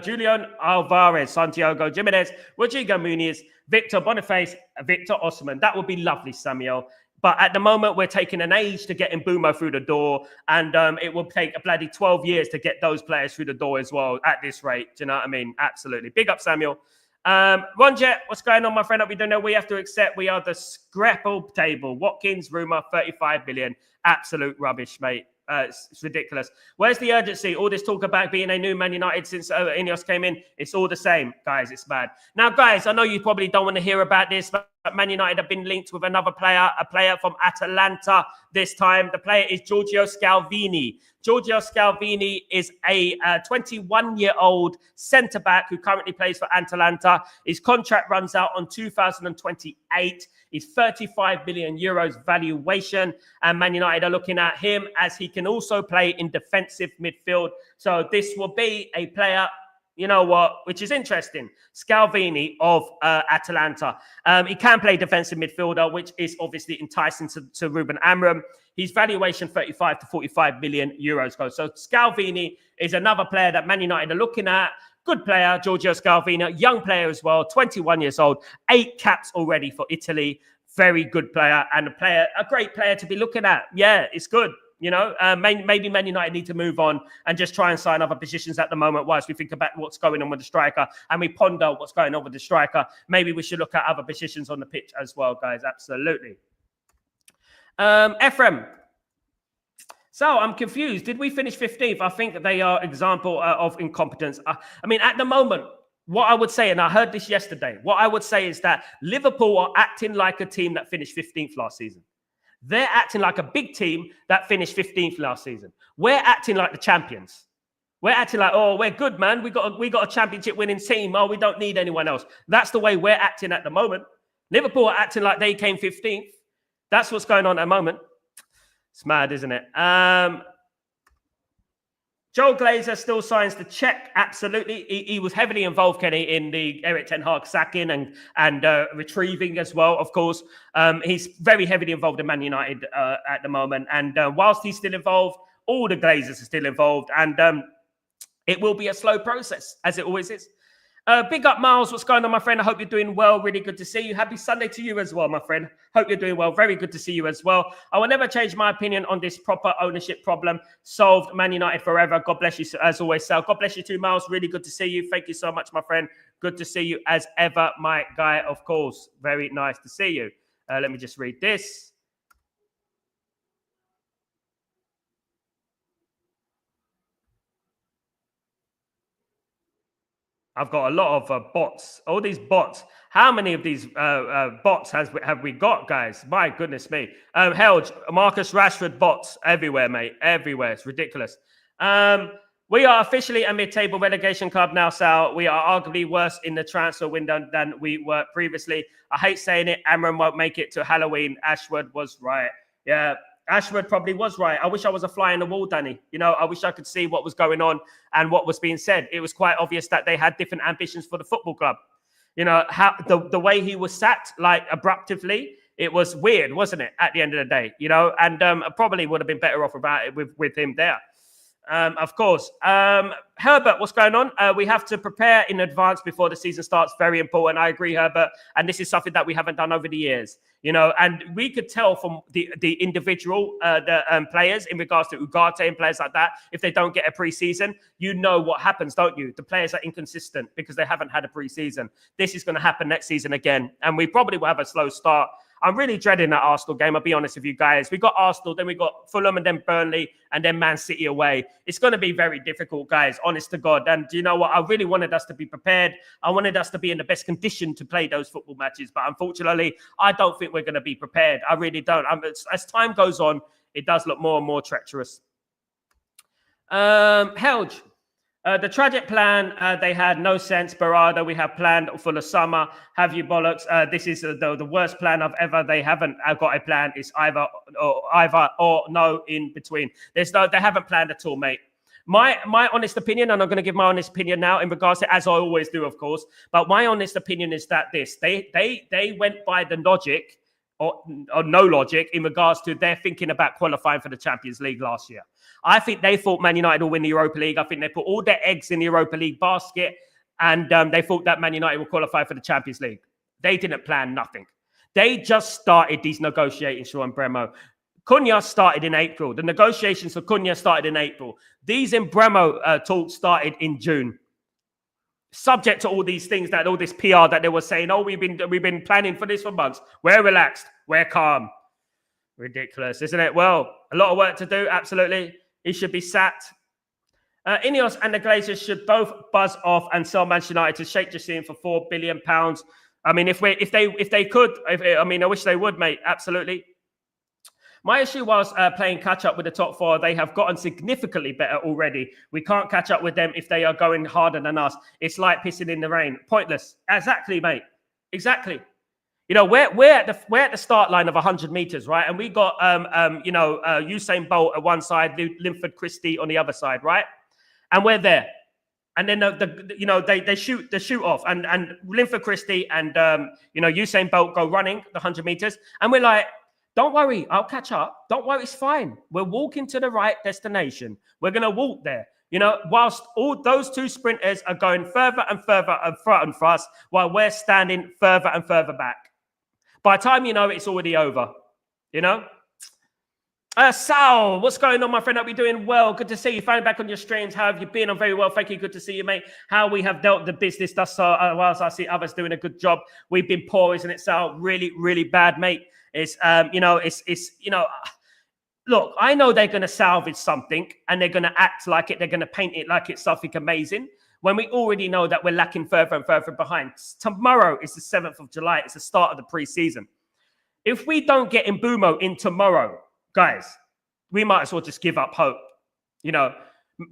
Julian Alvarez, Santiago Jimenez, Rodrigo Muniz, Victor Boniface, Victor Osimhen. That would be lovely, Samuel. But at the moment, we're taking an age to get MBEUMO through the door. And it will take a bloody 12 years to get those players through the door as well at this rate. Do you know what I mean? Absolutely. Big up, Samuel. Ronjet, what's going on, my friend? We don't know. We have to accept we are the scrapple table. Watkins, rumour, 35 billion. Absolute rubbish, mate. It's ridiculous. Where's the urgency? All this talk about being a new Man United since Ineos came in, it's all the same, guys. It's bad. Now, guys, I know you probably don't want to hear about this, but Man United have been linked with another player, a player from Atalanta this time. The player is Giorgio Scalvini. Giorgio Scalvini is a 21-year-old centre-back who currently plays for Atalanta. His contract runs out on 2028. He's 35 million euros valuation, and Man United are looking at him as he can also play in defensive midfield. So this will be a player, you know what, which is interesting. Scalvini of Atalanta. He can play defensive midfielder, which is obviously enticing to Ruben Amorim. His valuation 35 to 45 million euros. So Scalvini is another player that Man United are looking at. Good player, Giorgio Scalvini, young player as well, 21 years old, 8 caps already for Italy. Very good player and a great player to be looking at. Yeah, it's good. You know, maybe Man United need to move on and just try and sign other positions at the moment whilst we think about what's going on with the striker and we ponder what's going on with the striker. Maybe we should look at other positions on the pitch as well, guys. Absolutely. Ephraim. So I'm confused. Did we finish 15th? I think they are example of incompetence. I mean, at the moment, what I would say, and I heard this yesterday, what I would say is that Liverpool are acting like a team that finished 15th last season. They're acting like a big team that finished 15th last season. We're acting like the champions. We're acting like, oh, we're good, man. We got a championship winning team. Oh, we don't need anyone else. That's the way we're acting at the moment. Liverpool are acting like they came 15th. That's what's going on at the moment. It's mad, isn't it? Joel Glazer still signs the check. Absolutely. He was heavily involved, Kenny, in the Eric Ten Hag sacking and retrieving as well, of course. He's very heavily involved in Man United at the moment. And whilst he's still involved, all the Glazers are still involved. And it will be a slow process, as it always is. Big up, Miles. What's going on, my friend? I hope you're doing well. Really good to see you. Happy Sunday to you as well, my friend. Hope you're doing well. Very good to see you as well. I will never change my opinion on this proper ownership problem. Solved. Man United forever. God bless you, as always, Sal. God bless you too, Miles. Really good to see you. Thank you so much, my friend. Good to see you as ever, my guy, of course. Very nice to see you. Let me just read this. I've got a lot of bots. All these bots. How many of these bots have we got, guys? My goodness me. Helge, Marcus Rashford bots everywhere, mate. Everywhere. It's ridiculous. We are officially a mid-table relegation club now, Sal. We are arguably worse in the transfer window than we were previously. I hate saying it. Amram won't make it to Halloween. Ashwood was right. Yeah. Ashford probably was right. I wish I was a fly in the wall, Danny. You know, I wish I could see what was going on and what was being said. It was quite obvious that they had different ambitions for the football club. You know, how the way he was sacked, like abruptly, it was weird, wasn't it? At the end of the day, you know, and probably would have been better off about it with him there. Of course. Herbert, what's going on? We have to prepare in advance before the season starts. Very important. I agree, Herbert. And this is something that we haven't done over the years, you know, and we could tell from the individual players in regards to Ugarte and players like that, if they don't get a preseason, you know what happens, don't you? The players are inconsistent because they haven't had a preseason. This is going to happen next season again. And we probably will have a slow start. I'm really dreading that Arsenal game. I'll be honest with you guys. We got Arsenal, then we got Fulham and then Burnley and then Man City away. It's going to be very difficult, guys, honest to God. And you know what? I really wanted us to be prepared. I wanted us to be in the best condition to play those football matches. But unfortunately, I don't think we're going to be prepared. I really don't. As time goes on, it does look more and more treacherous. Helge. The tragic plan, they had no sense. Barada, we have planned for the summer. Have you bollocks? This is the worst plan I've ever. They haven't got a plan. It's either or no in between. They haven't planned at all, mate. My honest opinion, and I'm going to give my honest opinion now in regards to, as I always do, of course. But my honest opinion is that they went by the logic or no logic in regards to their thinking about qualifying for the Champions League last year. I think they thought Man United will win the Europa League. I think they put all their eggs in the Europa League basket, and they thought that Man United will qualify for the Champions League. They didn't plan nothing. They just started these negotiations, Sean Bremo. Cunha started in April. The negotiations for Cunha started in April. These Bremo talks started in June. Subject to all these things, all this PR that they were saying, oh, we've been planning for this for months. We're relaxed. We're calm. Ridiculous, isn't it? Well, a lot of work to do. Absolutely. He should be sacked. Ineos and the Glazers should both buzz off and sell Manchester United to Sheikh Jassim for £4 billion. I mean, if they could, I wish they would, mate. Absolutely. My issue was playing catch up with the top four. They have gotten significantly better already. We can't catch up with them if they are going harder than us. It's like pissing in the rain. Pointless. Exactly, mate. Exactly. You know, we're at the start line of 100 meters, right? And we got Usain Bolt at one side, Linford Christie on the other side, right? And we're there. And then they shoot off, and Linford Christie and Usain Bolt go running the 100 meters, and we're like, don't worry, I'll catch up. Don't worry, it's fine. We're walking to the right destination. We're gonna walk there. You know, whilst all those two sprinters are going further and further in front of us, while we're standing further and further back. By the time you know, it's already over. You know. Sal, what's going on, my friend? Hope you're doing well. Good to see you. Finally back on your streams. How have you been? I'm very well, thank you. Good to see you, mate. How we have dealt the business thus far, whilst I see others doing a good job. We've been poor, isn't it, Sal? Really, really bad, mate. It's look, I know they're going to salvage something and they're going to act like it. They're going to paint it like it's something amazing when we already know that we're lacking further and further behind. Tomorrow is the 7th of July. It's the start of the preseason. If we don't get MBEUMO in tomorrow, guys, we might as well just give up hope. You know,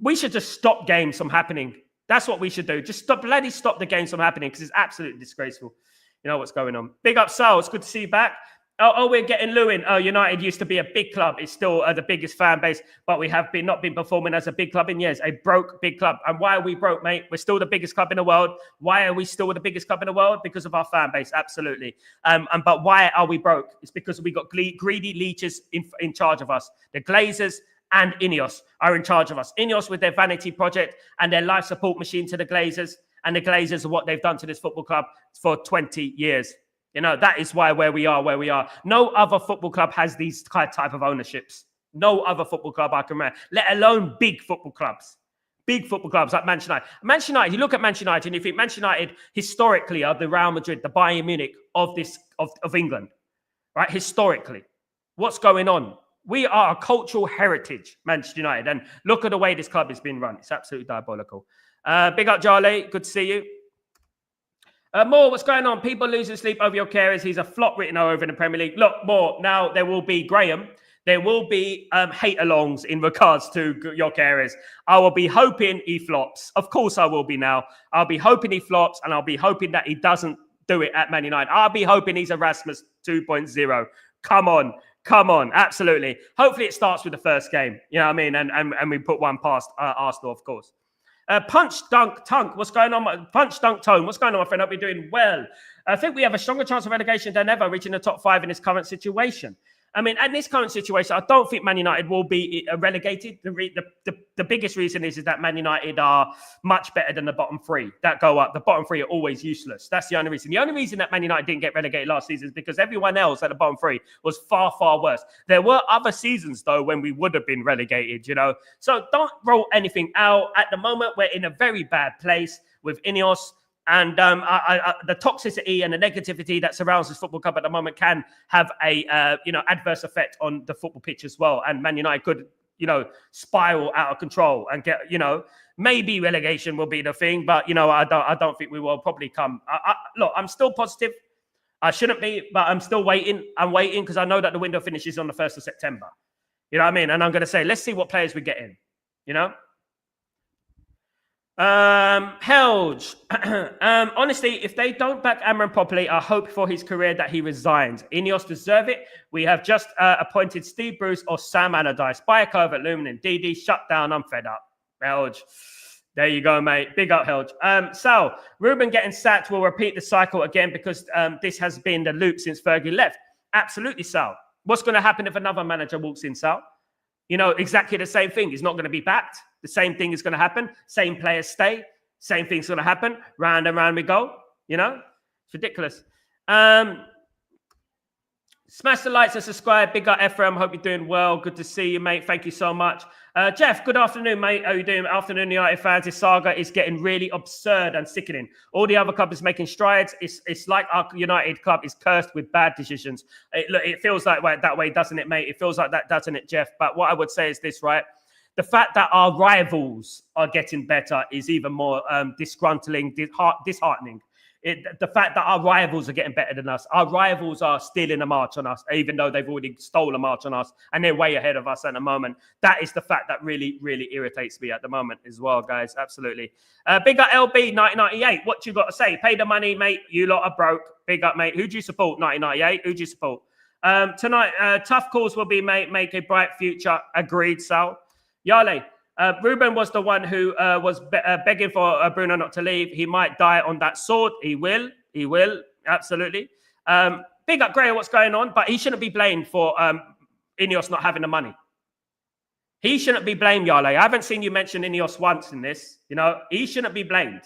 we should just stop games from happening. That's what we should do. Just stop the games from happening because it's absolutely disgraceful. You know what's going on. Big up, Sal. It's good to see you back. Oh, we're getting Lewin. Oh, United used to be a big club. It's still the biggest fan base, but we have not been performing as a big club in years. A broke big club. And why are we broke, mate? We're still the biggest club in the world. Why are we still the biggest club in the world? Because of our fan base, absolutely. But why are we broke? It's because we got greedy leeches in charge of us. The Glazers and Ineos are in charge of us. Ineos with their vanity project and their life support machine to the Glazers, and the Glazers are what they've done to this football club for 20 years. You know, that is why where we are. No other football club has these type of ownerships. No other football club I can remember, let alone big football clubs. Big football clubs like Manchester United. Manchester United, you look at Manchester United and you think Manchester United historically are the Real Madrid, the Bayern Munich of England, right? Historically. What's going on? We are a cultural heritage, Manchester United. And look at the way this club has been run. It's absolutely diabolical. Big up, Charlie. Good to see you. More, what's going on? People losing sleep over GYOKERES. He's a flop written over in the Premier League. Look, more, now there will be, Graham, there will be hate-alongs in regards to GYOKERES. I will be hoping he flops. Of course I will be now. I'll be hoping he flops, and I'll be hoping that he doesn't do it at Man United. I'll be hoping he's Erasmus 2.0. Come on, absolutely. Hopefully it starts with the first game, you know what I mean? And we put one past Arsenal, of course. Punch Dunk Tunk, what's going on? Punch Dunk Tone, what's going on, my friend? Hope you're doing well. I think we have a stronger chance of relegation than ever, reaching the top 5 in this current situation. I mean, in this current situation, I don't think Man United will be relegated. The biggest reason is that Man United are much better than the bottom 3 that go up. The bottom 3 are always useless. That's the only reason. The only reason that Man United didn't get relegated last season is because everyone else at the bottom 3 was far, far worse. There were other seasons, though, when we would have been relegated, you know. So don't roll anything out. At the moment, we're in a very bad place with Ineos. And the toxicity and the negativity that surrounds this football club at the moment can have a adverse effect on the football pitch as well. And Man United could, spiral out of control and get, maybe relegation will be the thing. But I don't think we will probably come. Look, I'm still positive. I shouldn't be, but I'm still waiting. I'm waiting because I know that the window finishes on the 1st of September. You know what I mean? And I'm going to say, let's see what players we get in. You know. Helge. Honestly, if they don't back Amram properly, I hope for his career that he resigns. Ineos deserve it. We have just appointed Steve Bruce or Sam Allardyce. Buy a curve at Lumen. DD, shut down. I'm fed up. Helge. There you go, mate. Big up, Helge. Sal, Ruben getting sacked will repeat the cycle again because this has been the loop since Fergie left. Absolutely, Sal. What's going to happen if another manager walks in, Sal? Exactly the same thing. He's not going to be backed. The same thing is going to happen. Same players stay. Same thing's going to happen. Round and round we go. It's ridiculous. Smash the likes and subscribe. Big up, Ephraim. Hope you're doing well. Good to see you, mate. Thank you so much. Jeff, good afternoon, mate. How are you doing? Afternoon, United fans. This saga is getting really absurd and sickening. All the other clubs making strides. It's like our United club is cursed with bad decisions. It feels like that way, doesn't it, mate? It feels like that, doesn't it, Jeff? But what I would say is this, right? The fact that our rivals are getting better is even more disgruntling, disheartening. The fact that our rivals are getting better than us, our rivals are stealing a march on us, even though they've already stole a march on us and they're way ahead of us at the moment. That is the fact that really, really irritates me at the moment as well, guys. Absolutely. Big up LB 1998. What you got to say? Pay the money, mate. You lot are broke. Big up, mate. Who do you support? 1998. Who do you support? Tonight, tough calls will be made. Make a bright future. Agreed, Sal. Yale. Ruben was the one who was begging for Bruno not to leave. He might die on that sword. He will. He will. Absolutely. Big up, Gray, what's going on? But he shouldn't be blamed for Ineos not having the money. He shouldn't be blamed, Yale. I haven't seen you mention Ineos once in this. You know, he shouldn't be blamed.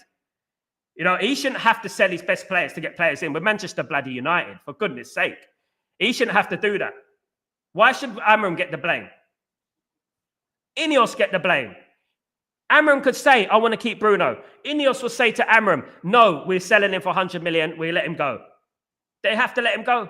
You know, he shouldn't have to sell his best players to get players in. We're Manchester bloody United, for goodness sake. He shouldn't have to do that. Why should Amram get the blame? Ineos get the blame. Amram could say, I want to keep Bruno. Ineos will say to Amram, no, we're selling him for 100 million. We let him go. They have to let him go.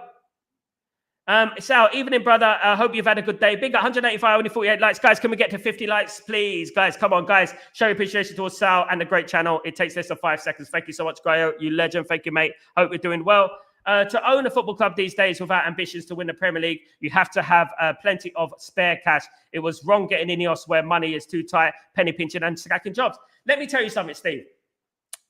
Sal, evening, brother. I hope you've had a good day. Big 185, only 48 likes. Guys, can we get to 50 likes, please? Guys, come on, guys. Show your appreciation towards Sal and the great channel. It takes less than 5 seconds. Thank you so much, Grayo. You legend. Thank you, mate. Hope you're doing well. To own a football club these days without ambitions to win the Premier League, you have to have plenty of spare cash. It was wrong getting Ineos where money is too tight, penny pinching and stacking jobs. Let me tell you something, Steve.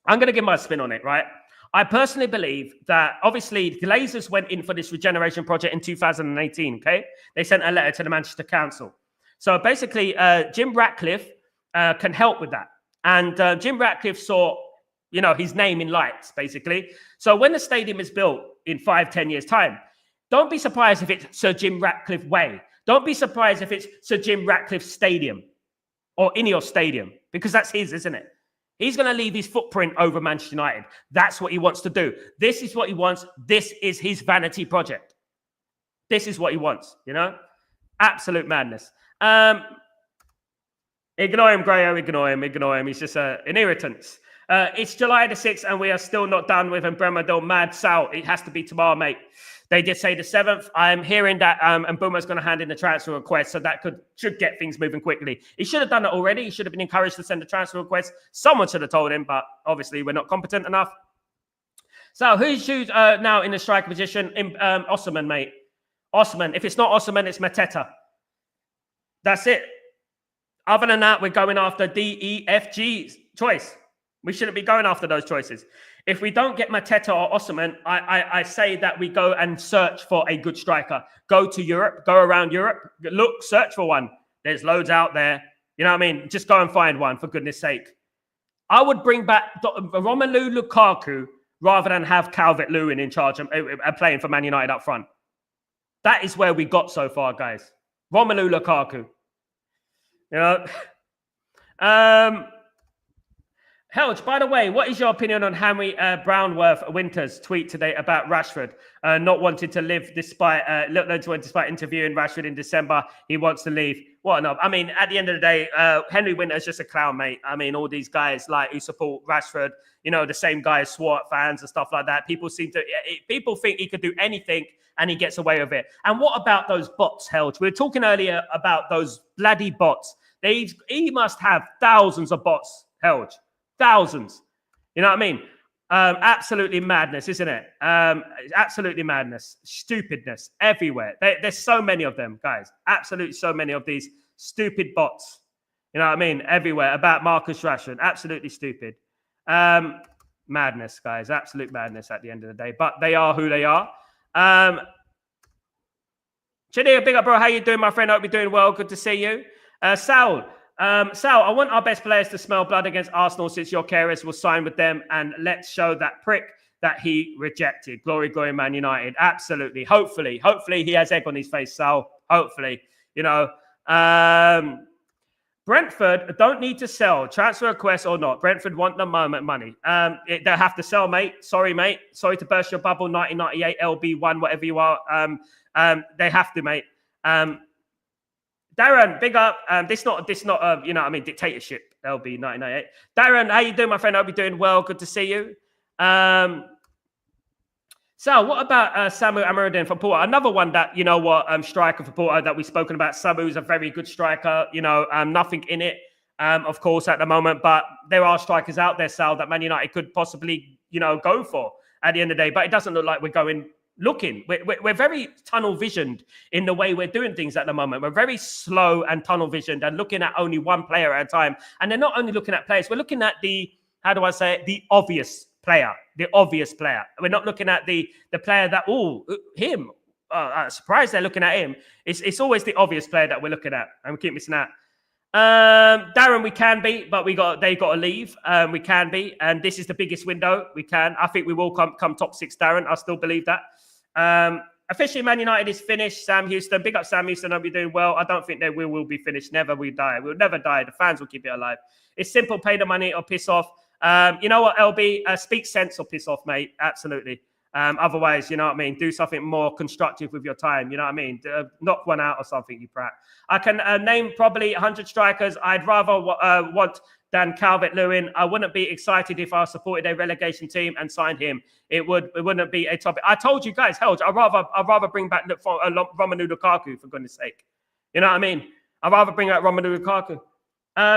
I'm going to give my spin on it, right? I personally believe that, obviously, the Glazers went in for this regeneration project in 2018, okay? They sent a letter to the Manchester Council. So basically, Jim Ratcliffe can help with that. And Jim Ratcliffe saw, you know, his name in lights, basically. So when the stadium is built in 5-10 years' time, don't be surprised if it's Sir Jim Ratcliffe Way. Don't be surprised if it's Sir Jim Ratcliffe Stadium or Ineos Stadium, because that's his, isn't it? He's going to leave his footprint over Manchester United. That's what he wants to do. This is what he wants. This is his vanity project. This is what he wants, you know? Absolute madness. Ignore him, Grayo. Ignore him. He's just an irritant. It's July the 6th, and we are still not done with MBEUMO. Mad Sal. It has to be tomorrow, mate. They did say the 7th. I'm hearing that MBEUMO's going to hand in the transfer request, so that should get things moving quickly. He should have done it already. He should have been encouraged to send the transfer request. Someone should have told him, but obviously we're not competent enough. So who's now in the striker position? Osman, mate. Osman. If it's not Osman, it's Mateta. That's it. Other than that, we're going after D, E, F, G's choice. We shouldn't be going after those choices. If we don't get Mateta or Osman, I say that we go and search for a good striker. Go to Europe, go around Europe, look, search for one. There's loads out there. You know what I mean? Just go and find one, for goodness sake. I would bring back Romelu Lukaku rather than have Calvert-Lewin in charge and playing for Man United up front. That is where we got so far, guys. Romelu Lukaku. You know? Helge, by the way, what is your opinion on Henry Brownworth Winter's tweet today about Rashford not wanting to live despite interviewing Rashford in December? He wants to leave. What not? I mean, at the end of the day, Henry Winter's just a clown, mate. I mean, all these guys who support Rashford, you know, the same guys, SWAT fans and stuff like that. People think he could do anything and he gets away with it. And what about those bots, Helge? We were talking earlier about those bloody bots. He must have thousands of bots, Helge. Thousands. You know what I mean? Absolutely madness, isn't it? Absolutely madness. Stupidness everywhere. There's so many of them, guys. Absolutely so many of these stupid bots. You know what I mean? Everywhere about Marcus Rashford. Absolutely stupid. Madness, guys. Absolute madness at the end of the day. But they are who they are. Chidea, big up, bro. How you doing, my friend? Hope you're doing well. Good to see you. Sal, I want our best players to smell blood against Arsenal since GYOKERES will sign with them, and let's show that prick that he rejected. Glory, glory, Man United. Absolutely. Hopefully he has egg on his face, Sal. Hopefully, you know. Brentford don't need to sell. Transfer request or not. Brentford want the moment money. They have to sell, mate. Sorry, mate. Sorry to burst your bubble. 1998 LB1, whatever you are. They have to, mate. Darren, big up. This not you know what I mean, dictatorship. LB 1998. Darren, how you doing, my friend? I'll be doing well. Good to see you. So what about Samu Amaruddin for Porto? Another one that, you know what, striker for Porto that we've spoken about. Samu's a very good striker, you know, nothing in it, of course, at the moment. But there are strikers out there, Sal, that Man United could possibly, you know, go for at the end of the day. But it doesn't look like we're going looking. We're very tunnel visioned in the way we're doing things at the moment. We're very slow and tunnel visioned and looking at only one player at a time. And they're not only looking at players, we're looking at the, how do I say it, the obvious player, the obvious player. We're not looking at the player that, him. I'm surprised they're looking at him. It's always the obvious player that we're looking at, and we keep missing out. Darren, we can be, but they got to leave. We can be, and this is the biggest window. We can. I think we will come top 6, Darren. I still believe that. Officially, Man United is finished. Sam Houston, big up Sam Houston. I'll be doing well. I don't think they will be finished. Never we die. We'll never die. The fans will keep it alive. It's simple. Pay the money or piss off. You know what, LB? Speak sense or piss off, mate. Absolutely. Otherwise, you know what I mean? Do something more constructive with your time. You know what I mean? Knock one out or something, you prat. I can name probably 100 strikers I'd rather want than Calvert-Lewin. I wouldn't be excited if I supported a relegation team and signed him. It wouldn't be a topic. I told you guys, hell, I'd rather bring back Romelu Lukaku, for goodness sake. You know what I mean? I'd rather bring back Romelu Lukaku.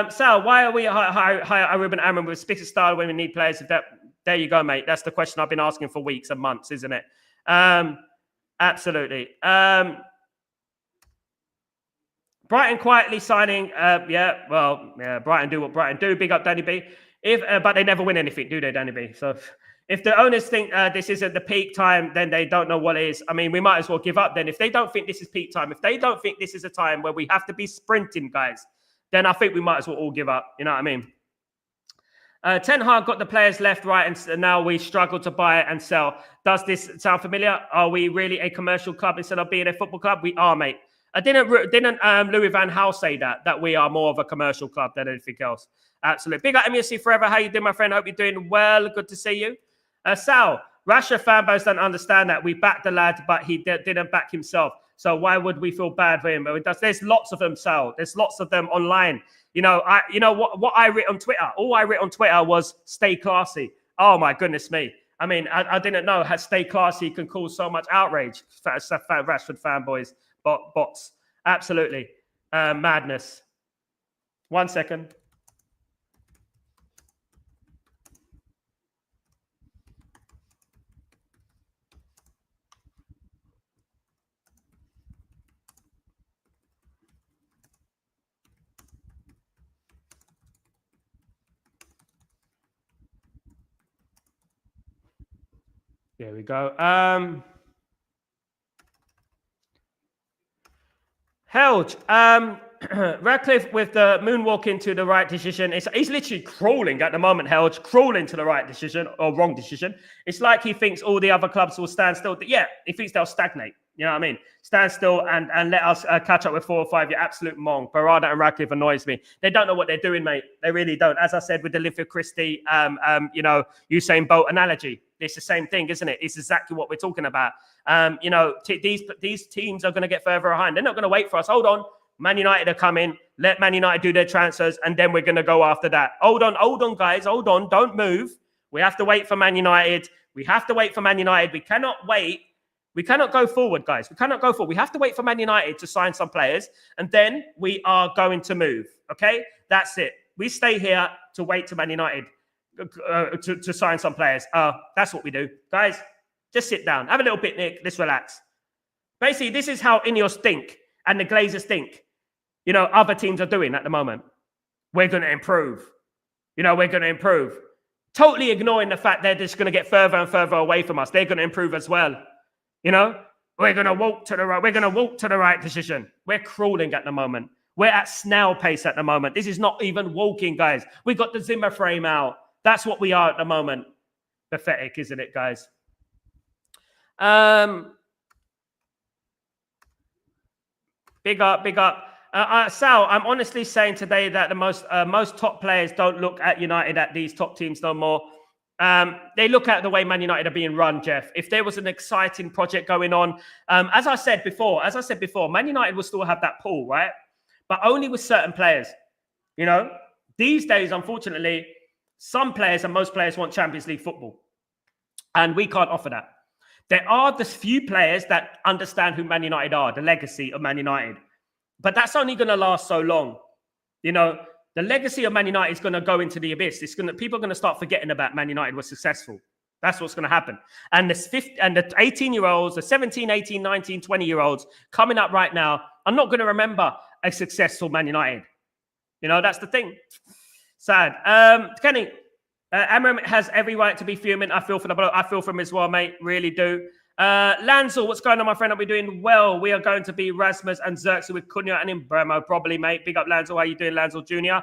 Sal, why are we hire Ruben Amorim with Spitter style when we need players? There you go, mate. That's the question I've been asking for weeks and months, isn't it? Absolutely. Brighton quietly signing. Brighton do what Brighton do. Big up Danny B. But they never win anything, do they, Danny B? So if the owners think this isn't the peak time, then they don't know what it is. I mean, we might as well give up then. If they don't think this is peak time, if they don't think this is a time where we have to be sprinting, guys, then I think we might as well all give up. You know what I mean? Ten Hag got the players left, right, and now we struggle to buy and sell. Does this sound familiar? Are we really a commercial club instead of being a football club? We are, mate. Didn't Louis van Gaal say that we are more of a commercial club than anything else? Absolutely. Big up MSC forever. How you doing, my friend? Hope you're doing well. Good to see you. Sal, Russia fan base don't understand that. We backed the lad, but he didn't back himself. So why would we feel bad for him? There's lots of them, Sal. There's lots of them online. You know, what I wrote on Twitter. All I wrote on Twitter was "stay classy." Oh my goodness me! I mean, I didn't know how "stay classy" can cause so much outrage. Rashford fanboys, bots, absolutely madness. 1 second. There we go. Held. Radcliffe with the moonwalk into the right decision. He's literally crawling at the moment, Held. Crawling to the right decision or wrong decision. It's like he thinks all the other clubs will stand still. Yeah, he thinks they'll stagnate. You know what I mean? Stand still and let us catch up with 4 or 5. You absolute mong. Barada and Radcliffe annoys me. They don't know what they're doing, mate. They really don't. As I said with the Liverpool Christie, Usain Bolt analogy. It's the same thing, isn't it? It's exactly what we're talking about. These teams are going to get further behind. They're not going to wait for us. Hold on. Man United are coming. Let Man United do their transfers, and then we're going to go after that. Hold on, guys. Hold on. Don't move. We have to wait for Man United. We cannot wait. We cannot go forward, guys. We cannot go forward. We have to wait for Man United to sign some players, and then we are going to move. Okay? That's it. We stay here to wait to Man United to sign some players. That's what we do. Guys, just sit down. Have a little picnic. Let's relax. Basically, this is how Ineos think and the Glazers think. You know, other teams are doing at the moment. We're going to improve. We're going to improve. Totally ignoring the fact they're just going to get further and further away from us. They're going to improve as well. We're going to walk to the right. We're going to walk to the right decision. We're crawling at the moment. We're at snail pace at the moment. This is not even walking, guys. We got the Zimmer frame out. That's what we are at the moment. Pathetic, isn't it, guys? Big up. Sal, I'm honestly saying today that the most top players don't look at United at these top teams no more. They look at the way Man United are being run, Jeff. If there was an exciting project going on, as I said before, Man United will still have that pool, right? But only with certain players. You know, these days, unfortunately, some players and most players want Champions League football, and we can't offer that. There are the few players that understand who Man United are, the legacy of Man United. But that's only going to last so long. You know, the legacy of Man United is going to go into the abyss. People are going to start forgetting about Man United was successful. That's what's going to happen. And the 18-year-olds, the 17, 18, 19, 20-year-olds coming up right now are not going to remember a successful Man United. You know, that's the thing. Sad. Kenny, Amram has every right to be fuming. I feel for the bloke. I feel for him as well, mate. Really do. Lancel, what's going on, my friend? Are we doing well? We are going to be Rasmus and Xerxes with Cunha and MBEUMO, probably, mate. Big up, Lancel. How you doing, Lancel Jr.?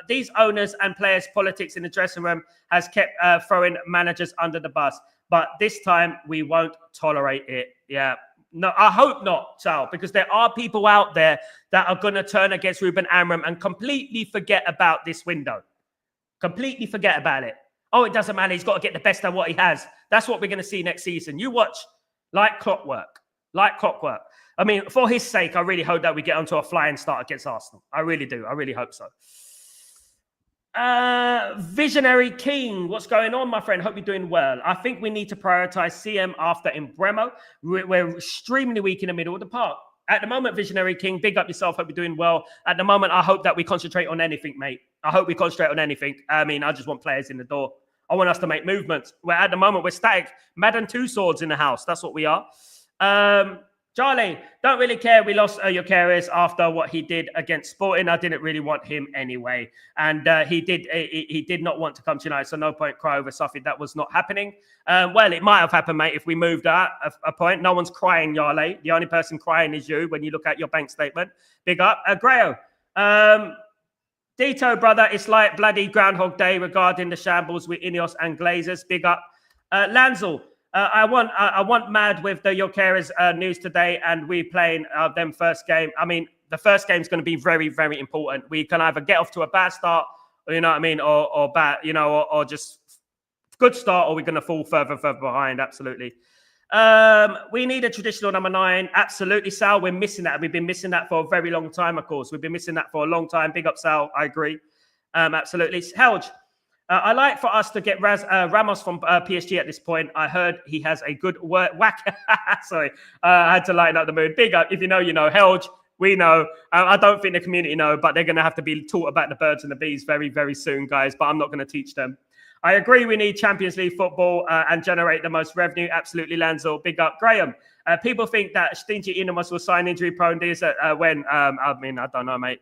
These owners and players' politics in the dressing room has kept throwing managers under the bus. But this time, we won't tolerate it. Yeah. No, I hope not, Sal, because there are people out there that are going to turn against Ruben Amram and completely forget about this window. Completely forget about it. Oh, it doesn't matter. He's got to get the best of what he has. That's what we're going to see next season. You watch like clockwork. Like clockwork. I mean, for his sake, I really hope that we get onto a flying start against Arsenal. I really do. I really hope so. Visionary King, what's going on, my friend? Hope you're doing well. I think we need to prioritize CM after MBEUMO. We're extremely weak in the middle of the park. At the moment, Visionary King, big up yourself. Hope you're doing well. At the moment, I hope that we concentrate on anything, mate. I hope we concentrate on anything. I mean, I just want players in the door. I want us to make movements. At the moment, we're static. Madden two swords in the house. That's what we are. Charlie, don't really care. We lost GYOKERES after what he did against Sporting. I didn't really want him anyway. And he did not want to come to United, so no point cry over something that was not happening. Well, it might have happened, mate, if we moved at a point. No one's crying, Yarley. The only person crying is you when you look at your bank statement. Big up. Grayo. Dito, brother, it's like bloody Groundhog Day regarding the shambles with Ineos and Glazers. Big up. Lancel. I want mad with the GYOKERES news today, and we playing them first game. I mean, the first game is going to be very, very important. We can either get off to a bad start, you know what I mean, or bad, you know, or just good start, or we're going to fall further behind. Absolutely. We need a traditional number 9. Absolutely, Sal. We're missing that. We've been missing that for a very long time, of course. We've been missing that for a long time. Big up, Sal. I agree. Absolutely. Helge. I like for us to get Ramos from PSG at this point. I heard he has a good whack. Sorry, I had to lighten up the mood. Big up. If you know, you know. Helge, we know. I don't think the community know, but they're going to have to be taught about the birds and the bees very, very soon, guys. But I'm not going to teach them. I agree we need Champions League football and generate the most revenue. Absolutely, Lancel. Big up. Graham, people think that stingy Ineos will sign injury-prone deals when, I mean, I don't know, mate.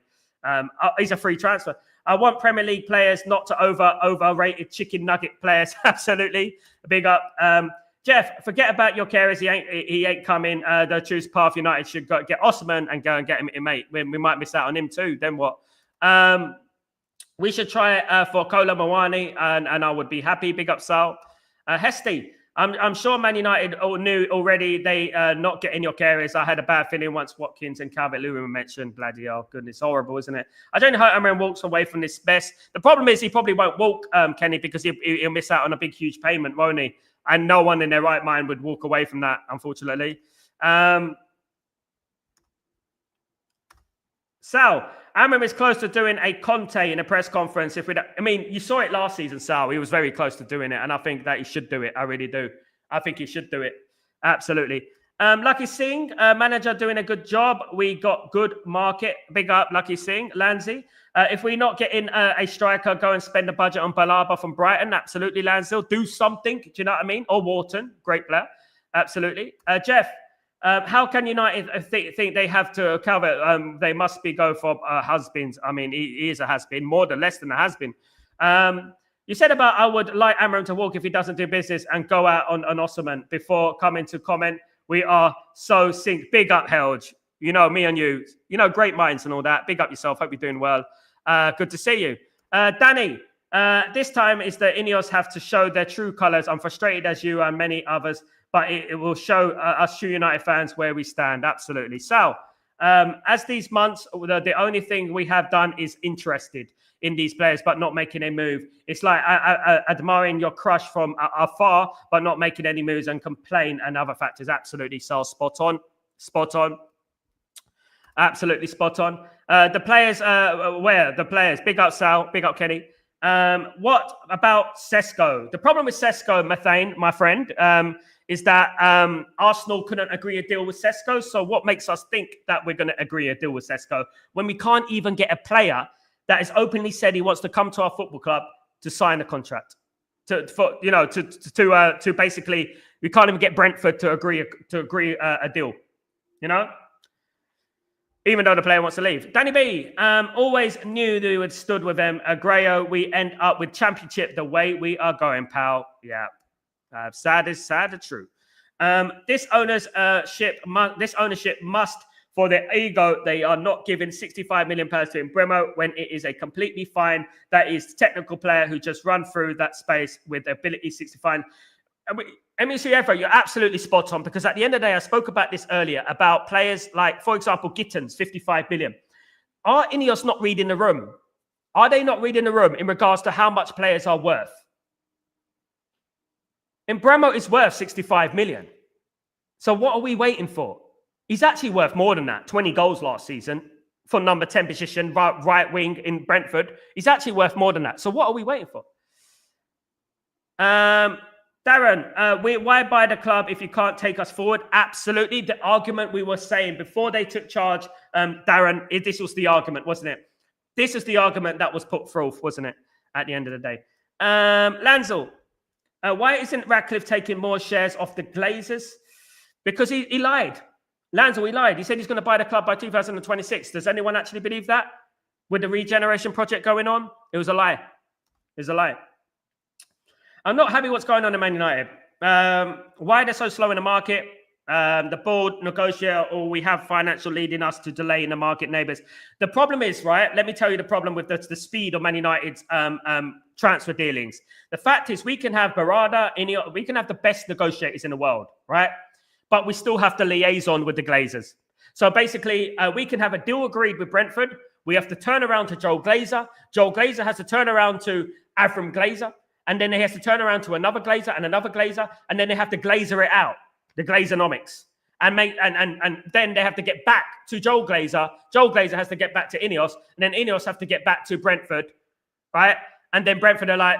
He's a free transfer. I want Premier League players, not to overrated chicken nugget players. Absolutely. Big up. Jeff, forget about GYOKERES. He ain't coming. The choose path. United should go get Osman and go and get him in, mate. We might miss out on him too. Then what? We should try it for Kola Mawani, and I would be happy. Big up, Sal. Hesty, I'm sure Man United knew already they not getting GYOKERES. I had a bad feeling once Watkins and Calvert-Lewin were mentioned. Bloody hell, goodness, horrible, isn't it? I don't know how Amram walks away from this best. The problem is he probably won't walk, Kenny, because he'll miss out on a big, huge payment, won't he? And no one in their right mind would walk away from that, unfortunately. Sal, Amram is close to doing a Conte in a press conference. I mean, you saw it last season, Sal. He was very close to doing it, and I think that he should do it. I really do. I think he should do it. Absolutely. Lucky Singh, manager doing a good job. We got good market. Big up, Lucky Singh. Lanzi, if we're not getting a striker, go and spend the budget on Balaba from Brighton. Absolutely, Lansdale. Do something. Do you know what I mean? Or Wharton. Great player. Absolutely. Jeff, how can United think they have to cover? They must be go for has-beens. I mean, he is a has-been, more than less than a has-been. You said about I would like Amram to walk if he doesn't do business and go out on Osman before coming to comment. We are so synced. Big up, Helge. You know, me and you. You know, great minds and all that. Big up yourself. Hope you're doing well. Good to see you. Danny, this time is the Ineos have to show their true colours. I'm frustrated as you and many others, but it will show us true United fans where we stand. Absolutely. Sal, As these months, the only thing we have done is interested in these players, but not making a move. It's like admiring your crush from afar, but not making any moves, and complain and other factors. Absolutely, Sal, spot on. Absolutely spot on. The players, where? The players. Big up, Sal. Big up, Kenny. What about Sesko? The problem with Sesko, Methane, my friend, is that Arsenal couldn't agree a deal with Sesko. So what makes us think that we're going to agree a deal with Sesko when we can't even get a player that has openly said he wants to come to our football club to sign a contract? To basically, we can't even get Brentford to agree a deal. You know, even though the player wants to leave. Danny B, always knew that we would stood with them. Grayo, we end up with championship the way we are going, pal. Yeah. Sad is true. This ownership must, for their ego, they are not giving £65 million to MBEUMO when it is a completely fine. That is technical player who just run through that space with ability 65. MBEUMO, you're absolutely spot on, because at the end of the day, I spoke about this earlier about players like, for example, Gittins, 55 million. Are Ineos not reading the room? Are they not reading the room in regards to how much players are worth? MBEUMO is worth 65 million. So what are we waiting for? He's actually worth more than that. 20 goals last season for number 10 position, right wing in Brentford. He's actually worth more than that. So what are we waiting for? Darren, why buy the club if you can't take us forward? Absolutely. The argument we were saying before they took charge, Darren, this was the argument, wasn't it? This is the argument that was put forth, wasn't it? At the end of the day. Lanzel, why isn't Ratcliffe taking more shares off the Glazers? Because he lied. Lanzel, he lied. He said he's going to buy the club by 2026. Does anyone actually believe that? With the regeneration project going on? It was a lie. It was a lie. I'm not happy what's going on in Man United. Why they're so slow in the market? The board negotiator, or we have financial leading us to delay in the market neighbours. The problem is, right, let me tell you the problem with the speed of Man United's transfer dealings. The fact is we can have Barada, we can have the best negotiators in the world, right? But we still have to liaison with the Glazers. So basically, we can have a deal agreed with Brentford. We have to turn around to Joel Glazer. Joel Glazer has to turn around to Avram Glazer. And then he has to turn around to another Glazer and another Glazer. And then they have to Glazer it out, the Glazonomics. And then they have to get back to Joel Glazer. Joel Glazer has to get back to Ineos. And then Ineos have to get back to Brentford, right? And then Brentford are like,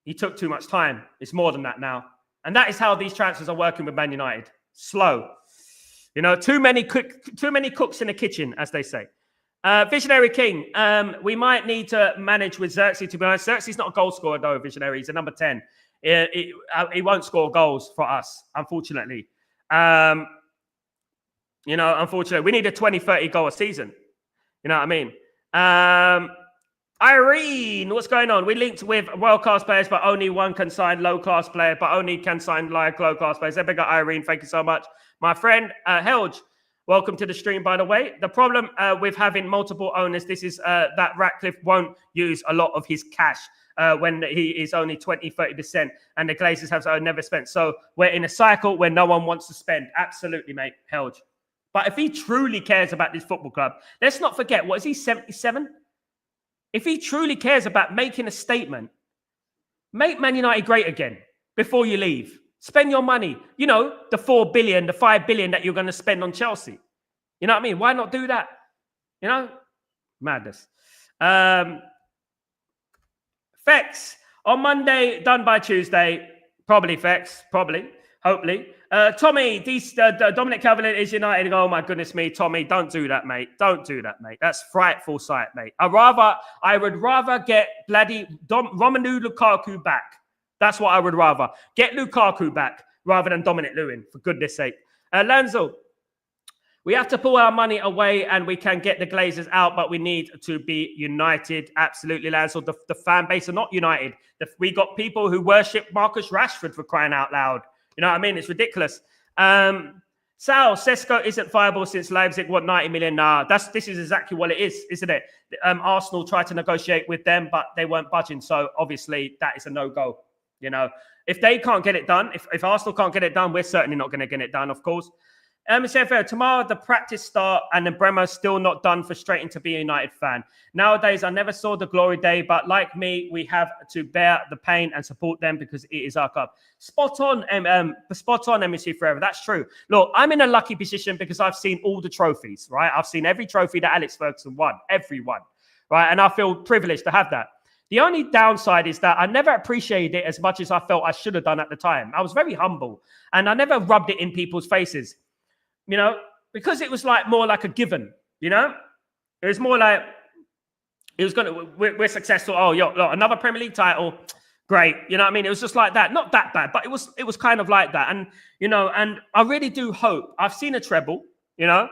he took too much time. It's more than that now. And that is how these transfers are working with Man United. Slow. You know, too many cooks in the kitchen, as they say. Visionary King, we might need to manage with Xerxes, to be honest. Xerxes not a goal scorer, though, Visionary. He's a number 10. He won't score goals for us, unfortunately. You know, unfortunately. We need a 20, 30 goal a season. You know what I mean? Irene, what's going on? We linked with world-class players, but only one can sign low-class player, but only can sign low-class players. There we go, Irene. Thank you so much. My friend, Helge, welcome to the stream, by the way. The problem with having multiple owners, this is that Ratcliffe won't use a lot of his cash when he is only 20, 30%, and the Glazers have never spent. So we're in a cycle where no one wants to spend. Absolutely, mate, Helge. But if he truly cares about this football club, let's not forget, what is he, 77? If he truly cares about making a statement, make Man United great again before you leave. Spend your money. You know, the 4 billion, the 5 billion that you're going to spend on Chelsea. You know what I mean? Why not do that? You know? Madness. Fex. On Monday, done by Tuesday. Probably, Fex. Probably. Hopefully. Tommy, Dominic Calvert is United. Oh, my goodness me. Tommy, don't do that, mate. Don't do that, mate. That's frightful sight, mate. I would rather get bloody Romelu Lukaku back. That's what I would rather. Get Lukaku back rather than Dominic Lewin, for goodness sake. Lanzo, we have to pull our money away and we can get the Glazers out, but we need to be united. Absolutely, Lanzo. The fan base are not united. We got people who worship Marcus Rashford, for crying out loud. You know what I mean? It's ridiculous. Sal, Sesko isn't viable since Leipzig want 90 million. Nah, this is exactly what it is, isn't it? Arsenal tried to negotiate with them, but they weren't budging. So obviously that is a no-go. You know, if they can't get it done, if Arsenal can't get it done, we're certainly not going to get it done, of course. MCFL, tomorrow the practice start and then Bremer's still not done, frustrating to be a United fan. Nowadays, I never saw the glory day, but like me, we have to bear the pain and support them because it is our club. Spot on, MSC Forever. That's true. Look, I'm in a lucky position because I've seen all the trophies, right? I've seen every trophy that Alex Ferguson won, everyone, right? And I feel privileged to have that. The only downside is that I never appreciated it as much as I felt I should have done at the time. I was very humble and I never rubbed it in people's faces. You know, because it was like more like a given, you know, it was more like it was we're successful. Oh, yo, look, another Premier League title. Great. You know what I mean? It was just like that. Not that bad, but it was kind of like that. And, you know, and I really do hope I've seen a treble, you know,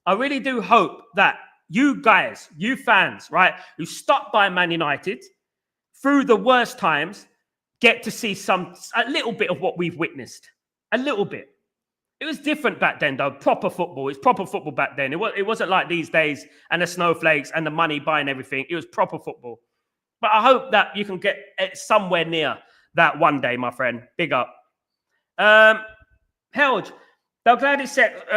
I really do hope that you guys, you fans, right, who stuck by Man United through the worst times, get to see a little bit of what we've witnessed. A little bit. It was different back then, though. Proper football. It's proper football back then. It wasn't like these days and the snowflakes and the money buying everything. It was proper football. But I hope that you can get somewhere near that one day, my friend. Big up. Helge, they're glad it's sacked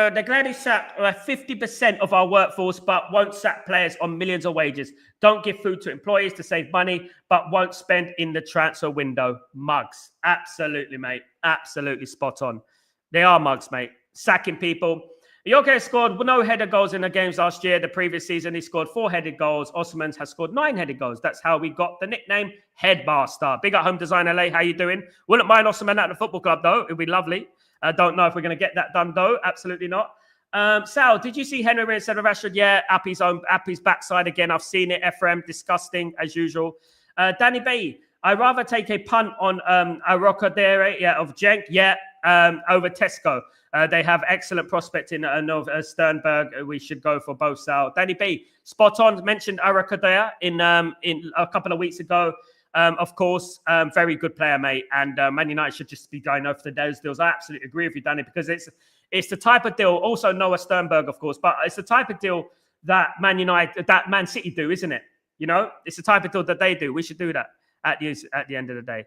50% of our workforce, but won't sack players on millions of wages. Don't give food to employees to save money, but won't spend in the transfer window. Mugs. Absolutely, mate. Absolutely spot on. They are mugs, mate. Sacking people. GYOKERES scored no header goals in the games last year. The previous season, he scored 4 headed goals. Osman's has scored 9 headed goals. That's how we got the nickname Headmaster. Big up Home Design LA. How you doing? Wouldn't mind Osman at the football club, though. It'd be lovely. I don't know if we're going to get that done, though. Absolutely not. Sal, did you see Henry instead of Rashford? Yeah, Appy's backside again. I've seen it. Ephraim, disgusting as usual. Danny Bay, I'd rather take a punt on Arokadere, of Genk. Yeah. Over Tesco. They have excellent prospect in Sternberg. We should go for both Sal. Danny B, spot on. Mentioned Arakadea in a couple of weeks ago. Of course, very good player, mate. And Man United should just be going over those deals. I absolutely agree with you, Danny, because it's the type of deal. Also Noah Sternberg, of course, but it's the type of deal that Man City do, isn't it? You know, it's the type of deal that they do. We should do that at the end of the day.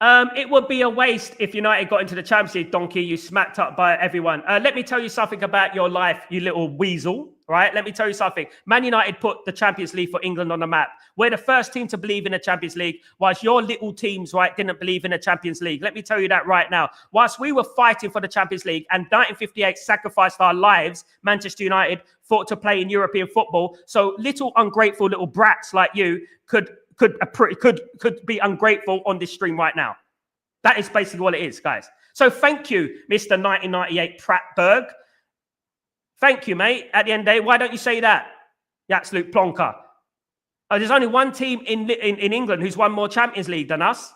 It would be a waste if United got into the Champions League, donkey. You smacked up by everyone. Let me tell you something about your life, you little weasel, right? Let me tell you something. Man United put the Champions League for England on the map. We're the first team to believe in the Champions League, whilst your little teams, right, didn't believe in the Champions League. Let me tell you that right now. Whilst we were fighting for the Champions League and 1958 sacrificed our lives, Manchester United fought to play in European football. So little ungrateful little brats like you could be ungrateful on this stream right now. That is basically what it is, guys. So thank you, Mr. 1998 Prattberg. Thank you, mate. At the end of the day, why don't you say that? You absolute plonker. There's only one team in England who's won more Champions League than us.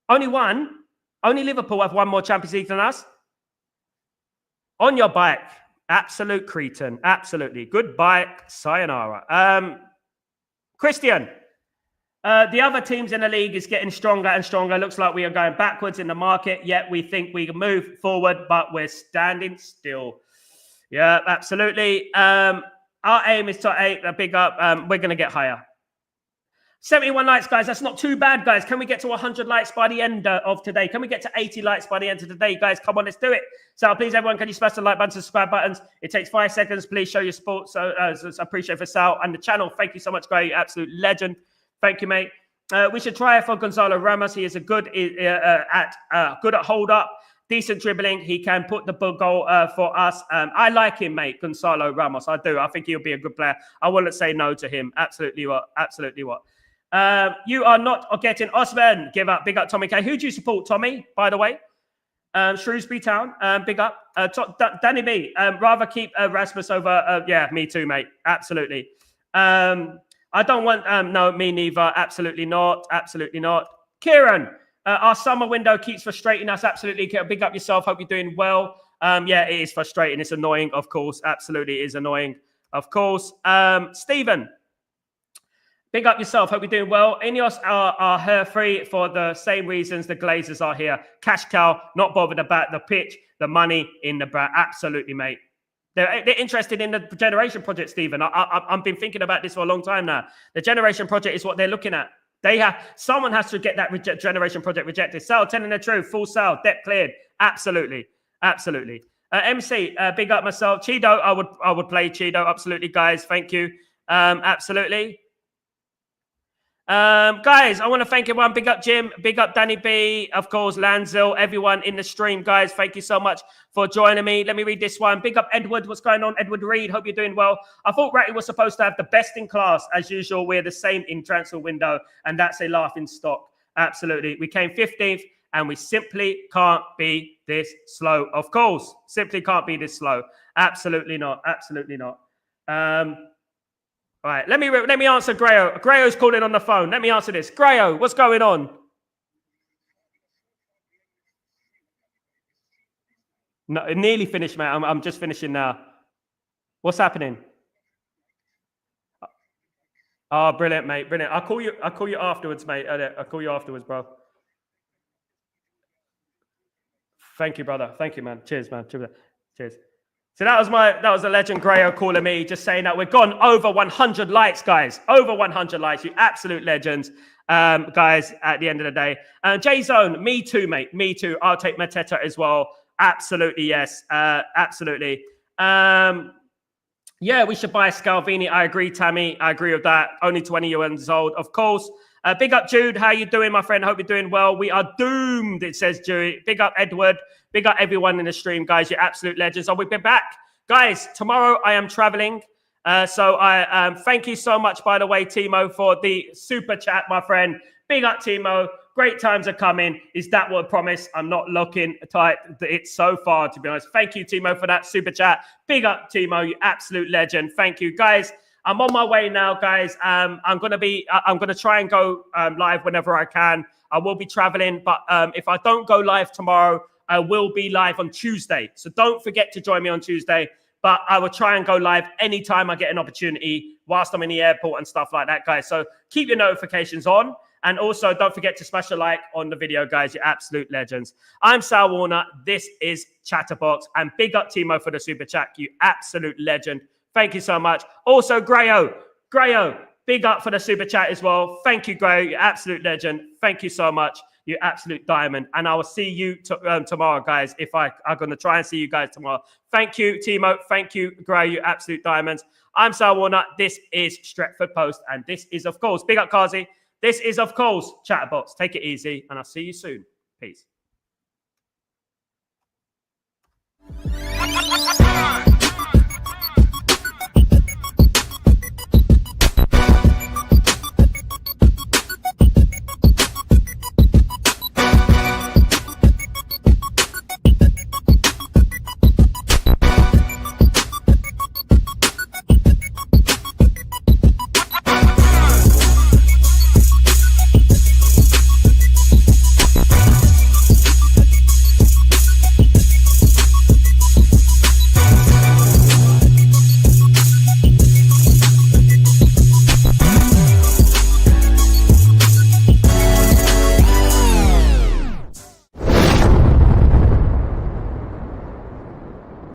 Only one. Only Liverpool have won more Champions League than us. On your bike. Absolute cretin. Absolutely. Good bike. Sayonara. Christian. The other teams in the league is getting stronger and stronger. Looks like we are going backwards in the market, yet we think we can move forward, but we're standing still. Yeah, absolutely. Our aim is to a big up. We're going to get higher. 71 likes, guys. That's not too bad, guys. Can we get to 100 likes by the end of today? Can we get to 80 likes by the end of today, guys? Come on, let's do it. So please, everyone, can you smash the like button, subscribe buttons? It takes 5 seconds. Please show your support. So I appreciate it for Sal and the channel. Thank you so much, guys. You're absolute legend. Thank you, mate. We should try it for Gonzalo Ramos. He is good at hold up, decent dribbling. He can put the goal for us. I like him, mate, Gonzalo Ramos. I do. I think he'll be a good player. I wouldn't say no to him. Absolutely what? Absolutely what? You are not getting Osman. Give up. Big up, Tommy K. Who do you support, Tommy, by the way? Shrewsbury Town. Big up. Danny B. Rather keep Rasmus over. Yeah, me too, mate. Absolutely. I don't want, no, me neither. Absolutely not. Absolutely not. Kieran, our summer window keeps frustrating us. Absolutely. Big up yourself. Hope you're doing well. Yeah, it is frustrating. It's annoying, of course. Absolutely, it is annoying, of course. Stephen, big up yourself. Hope you're doing well. Ineos are hair-free for the same reasons the Glazers are here. Cash cow, not bothered about the pitch, the money in the brand. Absolutely, mate. They're interested in the Generation Project, Stephen. I've been thinking about this for a long time now. The Generation Project is what they're looking at. Someone has to get that Generation Project rejected. Sal, telling the truth. Full Sal, debt cleared. Absolutely. Absolutely. MC, big up myself. Cheeto, I would play Cheeto. Absolutely, guys. Thank you. Absolutely. Guys, I want to thank everyone. Big up Jim, big up Danny B, of course, Lanzil, everyone in the stream, guys. Thank you so much for joining me. Let me read this one. Big up Edward. What's going on? Edward Reed. Hope you're doing well. I thought Ratty was supposed to have the best in class. As usual, we're the same in transfer window, and that's a laughing stock. Absolutely. We came 15th, and we simply can't be this slow. Of course, simply can't be this slow. Absolutely not. Absolutely not. All right, let me answer Grayo. Grayo's calling on the phone. Let me answer this. Grayo, what's going on? No, it nearly finished, mate. I'm just finishing now. What's happening? Oh, brilliant, mate. Brilliant. I'll call you afterwards, mate. I'll call you afterwards, bro. Thank you, brother. Thank you, man. Cheers, man. Cheers. So that was the legend Grayo calling me, just saying that we've gone over 100 likes, guys. Over 100 likes. You absolute legends, guys, at the end of the day. J-Zone, me too, mate. Me too. I'll take Mateta as well. Absolutely, yes. Absolutely. Yeah, we should buy Scalvini. I agree, Tammy. I agree with that. Only 20 years old, of course. Big up, Jude. How you doing, my friend? Hope you're doing well. We are doomed, it says Jude. Big up, Edward. Big up everyone in the stream, guys. You're absolute legends. So we'll be back. Guys, tomorrow I am traveling. So I thank you so much, by the way, Timo, for the super chat, my friend. Big up, Timo. Great times are coming. Is that what I promise? I'm not looking tight. It's so far, to be honest. Thank you, Timo, for that super chat. Big up, Timo. You absolute legend. Thank you, guys. I'm on my way now, guys. I'm gonna try and go live whenever I can. I will be traveling, but if I don't go live tomorrow, I will be live on Tuesday. So don't forget to join me on Tuesday. But I will try and go live anytime I get an opportunity whilst I'm in the airport and stuff like that, guys. So keep your notifications on. And also don't forget to smash a like on the video, guys. You're absolute legends. I'm Sal Warner. This is Chatterbox. And big up Timo for the super chat. You absolute legend. Thank you so much. Also, Grayo, big up for the super chat as well. Thank you, Grayo. You're absolute legend. Thank you so much. You absolute diamond. And I will see you tomorrow, guys, if I'm going to try and see you guys tomorrow. Thank you, Timo. Thank you, Grayo. You absolute diamonds. I'm Sal Warner. This is Stretford Post. And this is, of course, big up, Kazi. This is, of course, Chatterbox. Take it easy. And I'll see you soon. Peace.